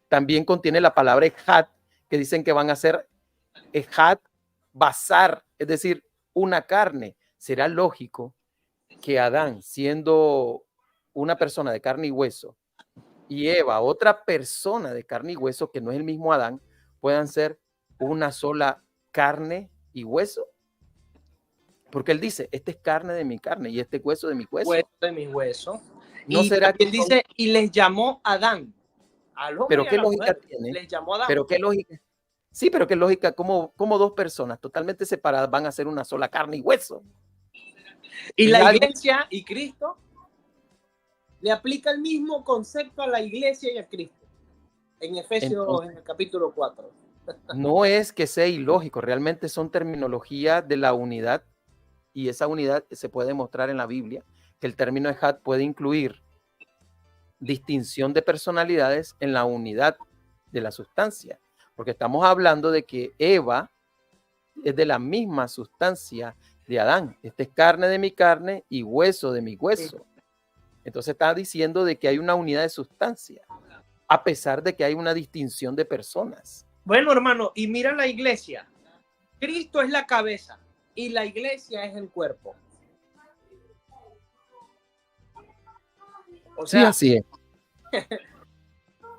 también contiene la palabra had, que dicen que van a ser had basar, es decir, una carne. Será lógico que Adán, siendo una persona de carne y hueso, y Eva, otra persona de carne y hueso, que no es el mismo Adán, puedan ser una sola carne y hueso. Porque él dice, este es carne de mi carne y este hueso de mi hueso. Hueso de mi hueso. ¿No y será que él dice, y les llamó Adán? Pero qué lógica tiene. Les llamó Adán. Pero qué lógica. Sí, pero qué lógica, como dos personas totalmente separadas van a ser una sola carne y hueso. Y la iglesia y Cristo le aplica el mismo concepto a la iglesia y a Cristo. En Efesios, entonces, en el capítulo 4. No es que sea ilógico, realmente son terminología de la unidad y esa unidad se puede demostrar en la Biblia que el término ejad puede incluir distinción de personalidades en la unidad de la sustancia, porque estamos hablando de que Eva es de la misma sustancia de Adán. Este es carne de mi carne y hueso de mi hueso. Entonces está diciendo de que hay una unidad de sustancia, a pesar de que hay una distinción de personas. Bueno, hermano, y mira la iglesia. Cristo es la cabeza y la iglesia es el cuerpo. O sea, sí, así es.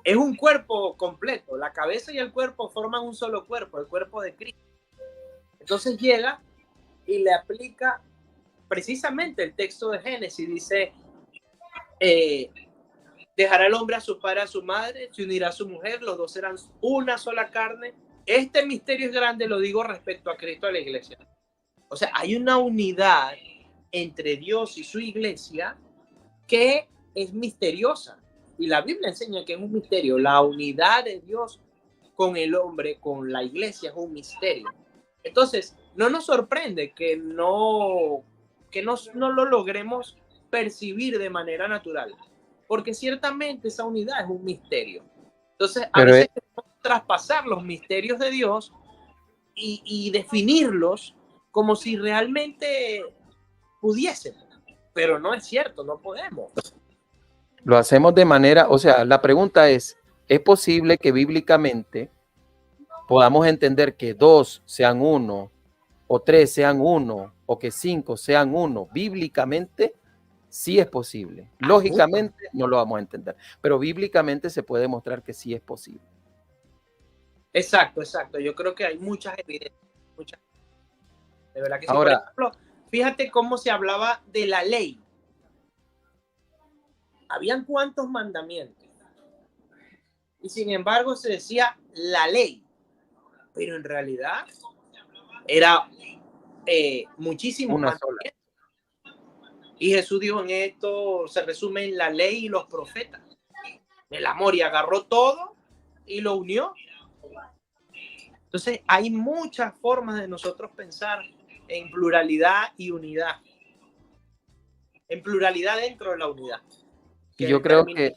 Es un cuerpo completo. La cabeza y el cuerpo forman un solo cuerpo, el cuerpo de Cristo. Entonces llega y le aplica precisamente el texto de Génesis. Dice, dejará el hombre a su padre, a su madre, se unirá a su mujer, los dos serán una sola carne. Este misterio es grande, lo digo respecto a Cristo, a la iglesia. O sea, hay una unidad entre Dios y su iglesia que es misteriosa. Y la Biblia enseña que es un misterio. La unidad de Dios con el hombre, con la iglesia, es un misterio. Entonces, no nos sorprende que no lo logremos percibir de manera natural, porque ciertamente esa unidad es un misterio. Entonces, a veces queremos traspasar los misterios de Dios y definirlos como si realmente pudiésemos, pero no es cierto, no podemos. Lo hacemos de manera, o sea, la pregunta ¿es posible que bíblicamente podamos entender que 2 sean 1, o 3 sean 1, o que 5 sean 1? Bíblicamente sí es posible. Lógicamente no lo vamos a entender, pero bíblicamente se puede demostrar que sí es posible. Exacto, exacto. Yo creo que hay muchas evidencias. De verdad que sí. Ahora, por ejemplo, fíjate cómo se hablaba de la ley. Habían cuantos mandamientos. Y sin embargo se decía la ley. Pero en realidad era muchísimos una mandamientos. sola. Y Jesús dijo, en esto se resume en la ley y los profetas. El amor, y agarró todo y lo unió. Entonces hay muchas formas de nosotros pensar en pluralidad y unidad. En pluralidad dentro de la unidad. Y yo creo que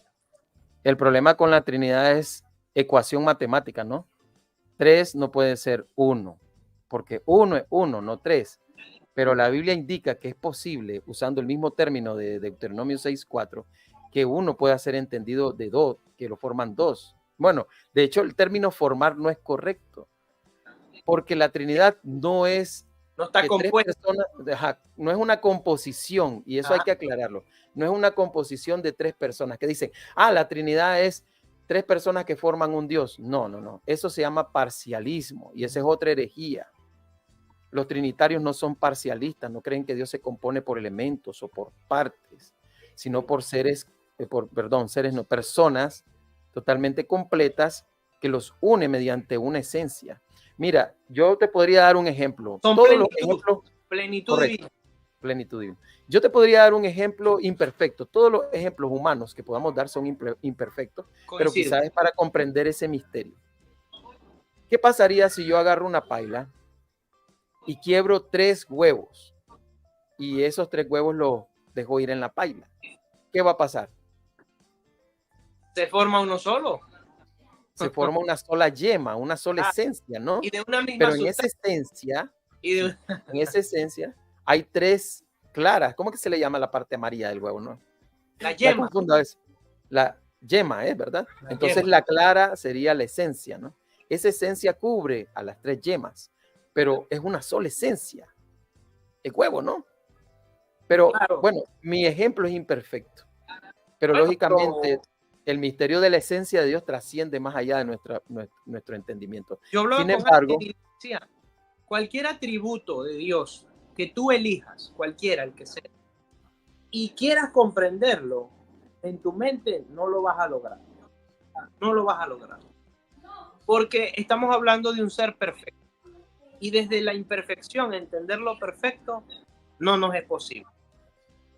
el problema con la Trinidad es ecuación matemática, ¿no? 3 no puede ser 1, porque 1 es 1, no 3. Pero la Biblia indica que es posible, usando el mismo término de Deuteronomio 6:4, que 1 pueda ser entendido de 2, que lo forman 2. Bueno, de hecho, el término formar no es correcto, porque la Trinidad no es no está compuesta. No es una composición, y eso hay que aclararlo. No es una composición de 3 personas que dicen, la Trinidad es 3 personas que forman un Dios. No, no, no. Eso se llama parcialismo y esa es otra herejía. Los trinitarios no son parcialistas, no creen que Dios se compone por elementos o por partes, sino por personas totalmente completas que los une mediante una esencia. Mira, yo te podría dar un ejemplo. Son todos plenitud, los ejemplos, plenitud correcto, divina. plenitud divina. Yo te podría dar un ejemplo imperfecto. Todos los ejemplos humanos que podamos dar son imperfectos, pero quizás es para comprender ese misterio. ¿Qué pasaría si yo agarro una paila y quiebro 3 huevos y esos 3 huevos los dejo ir en la paila? ¿Qué va a pasar? Se forma uno solo. Se forma una sola yema, una sola esencia, ¿no? Y de una misma pero en esa esencia hay 3 claras. ¿Cómo que se le llama la parte amarilla del huevo, no? La yema. La yema, ¿verdad? Entonces la clara sería la esencia, ¿no? Esa esencia cubre a las 3 yemas, pero es una sola esencia. El huevo, ¿no? Pero bueno, mi ejemplo es imperfecto, pero lógicamente el misterio de la esencia de Dios trasciende más allá de nuestro entendimiento. Yo hablo Sin embargo, cualquier atributo de Dios que tú elijas, cualquiera el que sea, y quieras comprenderlo en tu mente, no lo vas a lograr. No lo vas a lograr. Porque estamos hablando de un ser perfecto. Y desde la imperfección, entender lo perfecto, no nos es posible.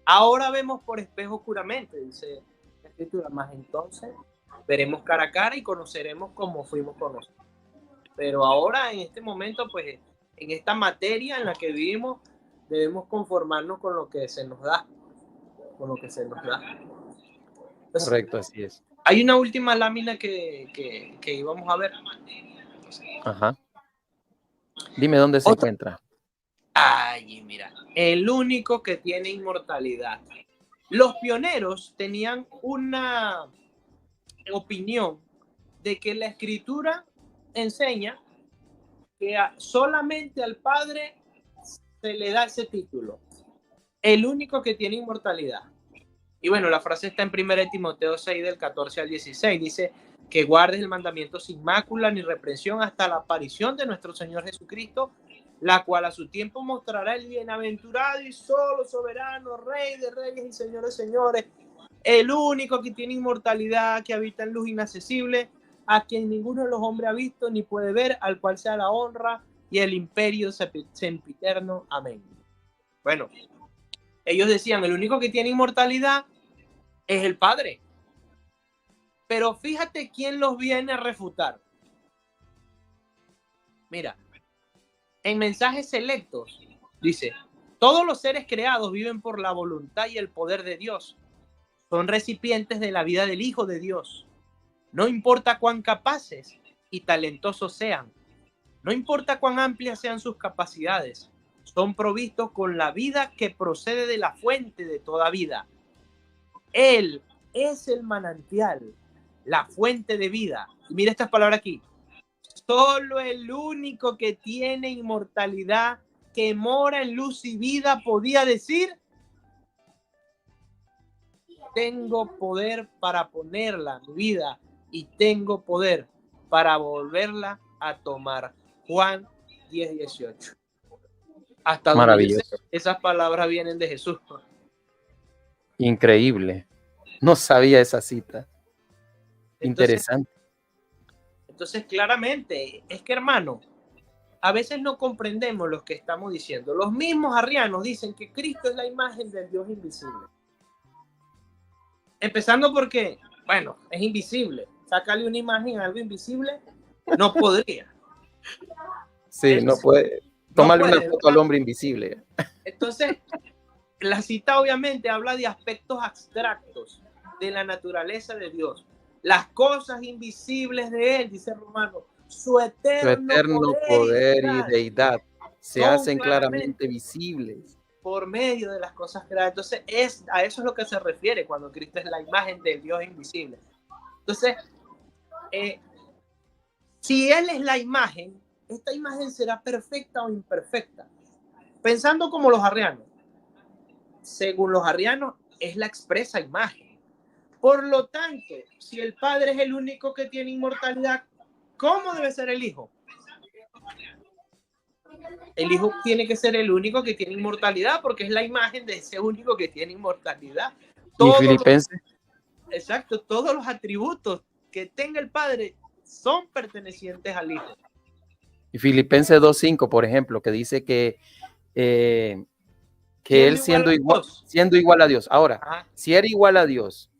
Ahora vemos por espejo oscuramente, dice la Escritura, más entonces veremos cara a cara y conoceremos como fuimos conocidos. Pero ahora, en este momento, pues, en esta materia en la que vivimos, debemos conformarnos con lo que se nos da. con lo que se nos da. Entonces, Correcto, así es. hay una última lámina que íbamos a ver. Ajá. Dime dónde se Otra. encuentra. Ay, mira, el único que tiene inmortalidad. Los pioneros tenían una opinión de que la escritura enseña que solamente al Padre se le da ese título, el único que tiene inmortalidad. Y bueno, la frase está en 1 Timoteo 6 del 14 al 16, dice que guardes el mandamiento sin mácula ni reprensión hasta la aparición de nuestro Señor Jesucristo, la cual a su tiempo mostrará el bienaventurado y solo soberano, Rey de reyes y Señor de señores, el único que tiene inmortalidad, que habita en luz inaccesible, a quien ninguno de los hombres ha visto ni puede ver, al cual sea la honra y el imperio sempiterno. Amén. Bueno, ellos decían, el único que tiene inmortalidad es el Padre. Pero fíjate quién los viene a refutar. Mira, en Mensajes Selectos dice, todos los seres creados viven por la voluntad y el poder de Dios. Son recipientes de la vida del Hijo de Dios. No importa cuán capaces y talentosos sean, no importa cuán amplias sean sus capacidades, son provistos con la vida que procede de la fuente de toda vida. Él es el manantial, la fuente de vida. Y mira estas palabras aquí. Solo el único que tiene inmortalidad, que mora en luz y vida, podía decir, tengo poder para ponerla en mi vida y tengo poder para volverla a tomar. Juan 10:18. Hasta donde yo sé, Maravilloso. esas palabras vienen de Jesús. Increíble. No sabía esa cita. Interesante. Entonces, claramente, es que hermano, a veces no comprendemos lo que estamos diciendo. Los mismos arrianos dicen que Cristo es la imagen del Dios invisible. Empezando porque, bueno, es invisible. Sácale una imagen a algo invisible, no podría. Sí, no puede. Tómale una foto al ¿verdad? hombre invisible. Entonces, la cita obviamente habla de aspectos abstractos de la naturaleza de Dios. Las cosas invisibles de Él, dice Romano, su Su eterno eterno poder y poder y deidad deidad se son hacen claramente claramente visibles. por medio de las cosas creadas. Entonces, a eso es lo que se refiere cuando Cristo es la imagen del Dios invisible. Entonces, si Él es la imagen, esta imagen será perfecta o imperfecta. Pensando como los arrianos. Según los arrianos, es la expresa imagen. Por lo tanto, si el Padre es el único que tiene inmortalidad, ¿cómo debe ser el Hijo? El Hijo tiene que ser el único que tiene inmortalidad porque es la imagen de ese único que tiene inmortalidad. Y Filipenses. Exacto, todos los atributos que tenga el Padre son pertenecientes al Hijo. Y Filipenses 2:5, por ejemplo, que dice que él siendo igual a Dios. Ahora, si era igual a Dios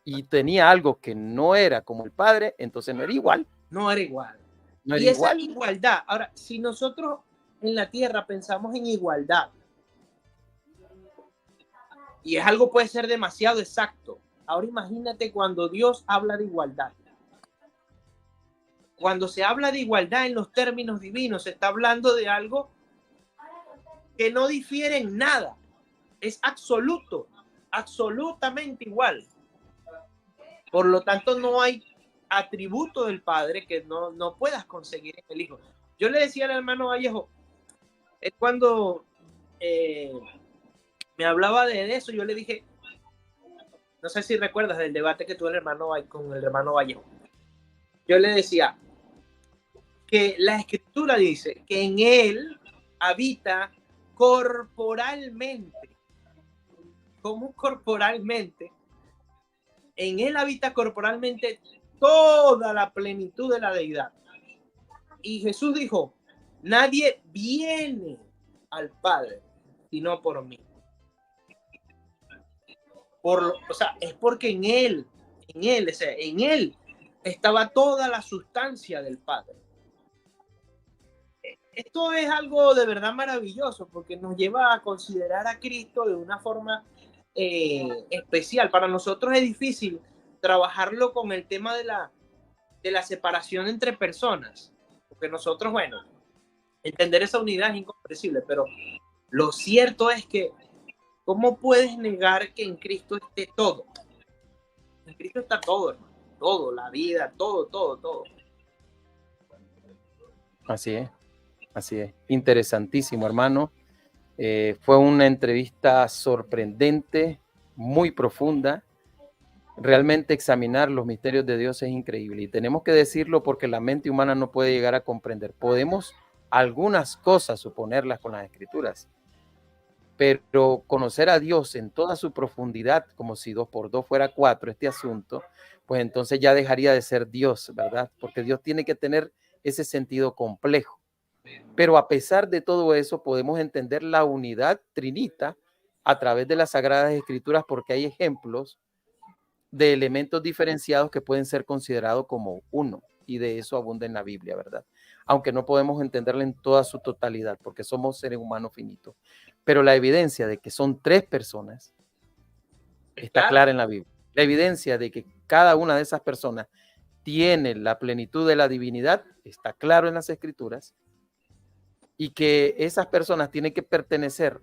y tenía algo que no era como el Padre, entonces no era igual. No era igual. No era y esa igual. igualdad, ahora, si nosotros en la tierra pensamos en igualdad, y es algo puede ser demasiado exacto, ahora imagínate cuando Dios habla de igualdad. Cuando se habla de igualdad en los términos divinos, se está hablando de algo que no difiere en nada. Es absoluto, absolutamente igual. Por lo tanto, no hay atributo del Padre que no puedas conseguir en el Hijo. Yo le decía al hermano Vallejo, es cuando me hablaba de eso, yo le dije, no sé si recuerdas del debate que tuve con el hermano Vallejo. Yo le decía que la Escritura dice que en él habita corporalmente. ¿Cómo corporalmente? En él habita corporalmente toda la plenitud de la deidad. Y Jesús dijo, nadie viene al Padre sino por mí. Es porque en él estaba toda la sustancia del Padre. Esto es algo de verdad maravilloso porque nos lleva a considerar a Cristo de una forma especial. Para nosotros es difícil trabajarlo con el tema de la separación entre personas, porque nosotros, bueno, entender esa unidad es incomprensible, pero lo cierto es que ¿cómo puedes negar que en Cristo esté todo? En Cristo está todo, hermano. Todo, la vida, todo, todo, todo. Así es, así es. Interesantísimo, hermano. Fue una entrevista sorprendente, muy profunda. Realmente examinar los misterios de Dios es increíble y tenemos que decirlo porque la mente humana no puede llegar a comprender. Podemos algunas cosas suponerlas con las escrituras, pero conocer a Dios en toda su profundidad, como si 2 por 2 fuera 4 este asunto, pues entonces ya dejaría de ser Dios, ¿verdad? Porque Dios tiene que tener ese sentido complejo. Pero a pesar de todo eso, podemos entender la unidad trinita a través de las Sagradas Escrituras porque hay ejemplos de elementos diferenciados que pueden ser considerados como uno, y de eso abunda en la Biblia, ¿verdad? Aunque no podemos entenderla en toda su totalidad, porque somos seres humanos finitos. Pero la evidencia de que son 3 personas está Claro. clara en la Biblia. La evidencia de que cada una de esas personas tiene la plenitud de la divinidad está claro en las Escrituras, y que esas personas tienen que pertenecer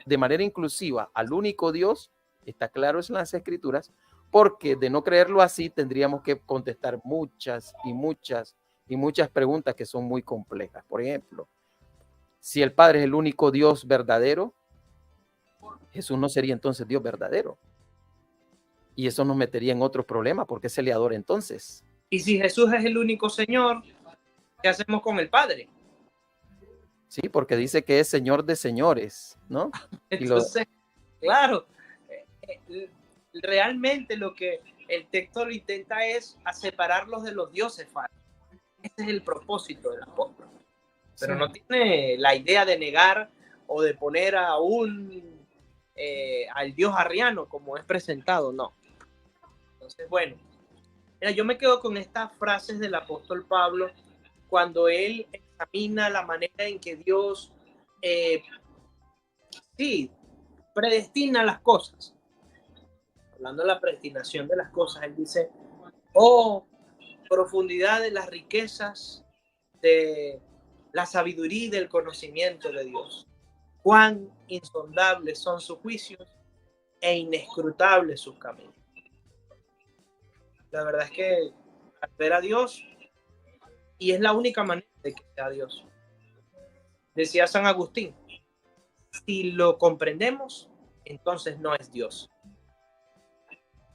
de manera inclusiva al único Dios, está claro en las Escrituras, porque de no creerlo así tendríamos que contestar muchas y muchas y muchas preguntas que son muy complejas. Por ejemplo, si el Padre es el único Dios verdadero, Jesús no sería entonces Dios verdadero. Y eso nos metería en otros problemas, porque se le adora entonces. Y si Jesús es el único Señor, ¿qué hacemos con el Padre? Sí, porque dice que es Señor de señores, ¿no? Entonces, claro, realmente lo que el texto lo intenta es a separarlos de los dioses falsos. Ese es el propósito del apóstol. Pero sí, no tiene la idea de negar o de poner a al dios arriano como es presentado, no. Entonces, bueno, mira, yo me quedo con estas frases del apóstol Pablo cuando él examina la manera en que Dios sí, predestina las cosas. Hablando de la predestinación de las cosas, él dice, oh, profundidad de las riquezas de la sabiduría y del conocimiento de Dios. Cuán insondables son sus juicios e inescrutables sus caminos. La verdad es que al ver a Dios, y es la única manera de que sea Dios, decía San Agustín, si lo comprendemos, entonces no es Dios.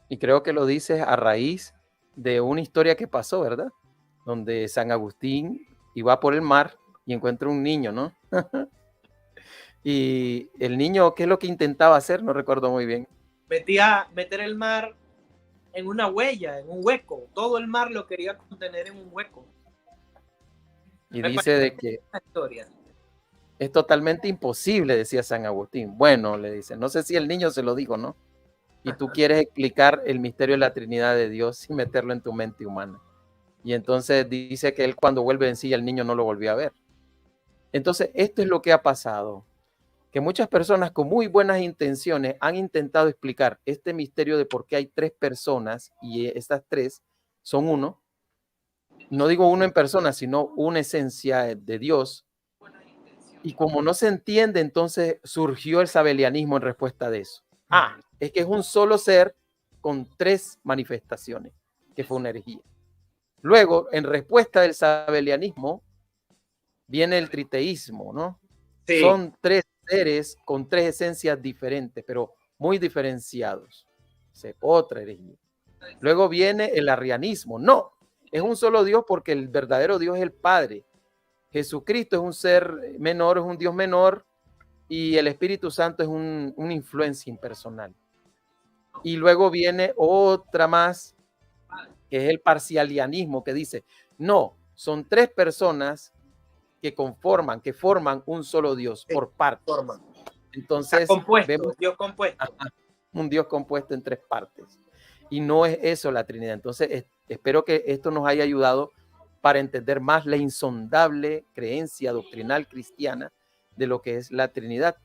Y creo que lo dices a raíz de una historia que pasó, ¿verdad? Donde San Agustín iba por el mar y encuentra un niño, ¿no? Y el niño, ¿qué es lo que intentaba hacer? No recuerdo muy bien. Meter el mar en una huella, en un hueco. Todo el mar lo quería contener en un hueco. Y dice de que es totalmente imposible, decía San Agustín. Bueno, le dice, no sé si el niño se lo dijo, ¿no? Y tú quieres explicar el misterio de la Trinidad de Dios sin meterlo en tu mente humana. Y entonces dice que él cuando vuelve en sí, el niño no lo volvió a ver. Entonces, esto es lo que ha pasado, que muchas personas con muy buenas intenciones han intentado explicar este misterio de por qué hay 3 personas y estas 3 son uno. No digo uno en persona, sino una esencia de Dios. Y como no se entiende, entonces surgió el sabelianismo en respuesta de eso. Es que es un solo ser con 3 manifestaciones, que fue una herejía. Luego, en respuesta del sabelianismo, viene el triteísmo, ¿no? Sí. Son 3 seres con 3 esencias diferentes, pero muy diferenciados. Otra herejía. Luego viene el arrianismo. No, es un solo Dios porque el verdadero Dios es el Padre. Jesucristo es un ser menor, es un Dios menor, y el Espíritu Santo es una influencia impersonal. Y luego viene otra más, que es el parcialianismo, que dice, no, son 3 personas que forman un solo Dios por partes. Entonces, vemos Dios compuesto. Un Dios compuesto en 3 partes. Y no es eso la Trinidad. Entonces, espero que esto nos haya ayudado para entender más la insondable creencia doctrinal cristiana de lo que es la Trinidad.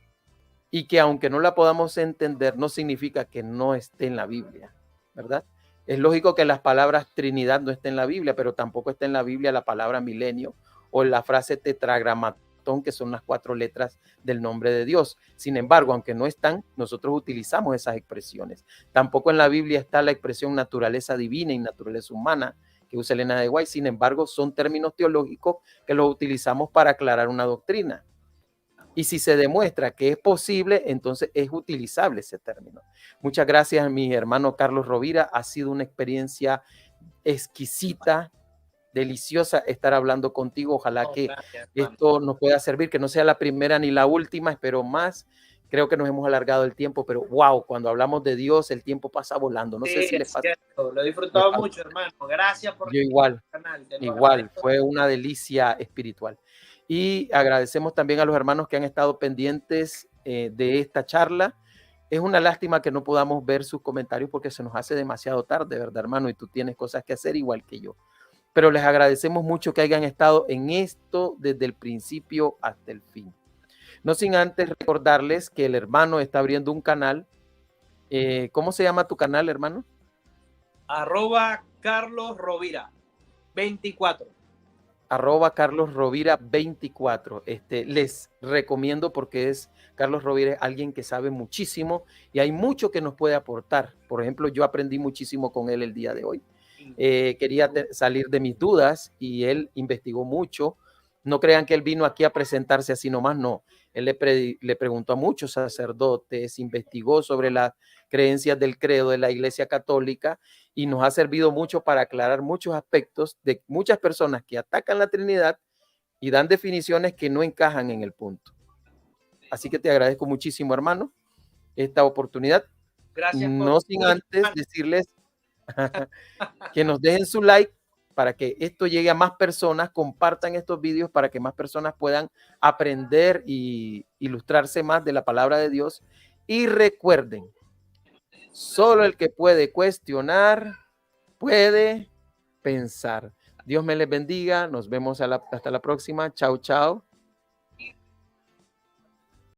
y que aunque no la podamos entender, no significa que no esté en la Biblia, ¿verdad? Es lógico que las palabras Trinidad no estén en la Biblia, pero tampoco está en la Biblia la palabra milenio o la frase tetragramatón, que son las 4 letras del nombre de Dios. Sin embargo, aunque no están, nosotros utilizamos esas expresiones. Tampoco en la Biblia está la expresión naturaleza divina y naturaleza humana que usa Elena de White. Sin embargo, son términos teológicos que los utilizamos para aclarar una doctrina. Y si se demuestra que es posible, entonces es utilizable ese término. Muchas gracias a mi hermano Carlos Rovira. Ha sido una experiencia exquisita, deliciosa estar hablando contigo. Ojalá que esto nos pueda servir, que no sea la primera ni la última, espero más. Creo que nos hemos alargado el tiempo, pero wow, cuando hablamos de Dios, el tiempo pasa volando. No sé si les pasa. Lo he disfrutado mucho, hermano. Gracias por yo igual, igual, fue una delicia espiritual. Y agradecemos también a los hermanos que han estado pendientes de esta charla. Es una lástima que no podamos ver sus comentarios porque se nos hace demasiado tarde, ¿verdad, hermano? Y tú tienes cosas que hacer igual que yo. Pero les agradecemos mucho que hayan estado en esto desde el principio hasta el fin. No sin antes recordarles que el hermano está abriendo un canal. ¿Cómo se llama tu canal, hermano? Carlos Rovira 24. Carlos Rovira 24. Les recomiendo porque Carlos Rovira es alguien que sabe muchísimo y hay mucho que nos puede aportar. Por ejemplo, yo aprendí muchísimo con él el día de hoy. Quería salir de mis dudas y él investigó mucho. No crean que él vino aquí a presentarse así nomás, no. Él le preguntó a muchos sacerdotes, investigó sobre las creencias del credo de la Iglesia Católica y nos ha servido mucho para aclarar muchos aspectos de muchas personas que atacan la Trinidad y dan definiciones que no encajan en el punto. Así que te agradezco muchísimo, hermano, esta oportunidad. Gracias. No sin antes decirles que nos dejen su like para que esto llegue a más personas, compartan estos vídeos para que más personas puedan aprender y ilustrarse más de la palabra de Dios. Y recuerden, solo el que puede cuestionar puede pensar. Dios me les bendiga. Nos vemos hasta la próxima. Chao, chao.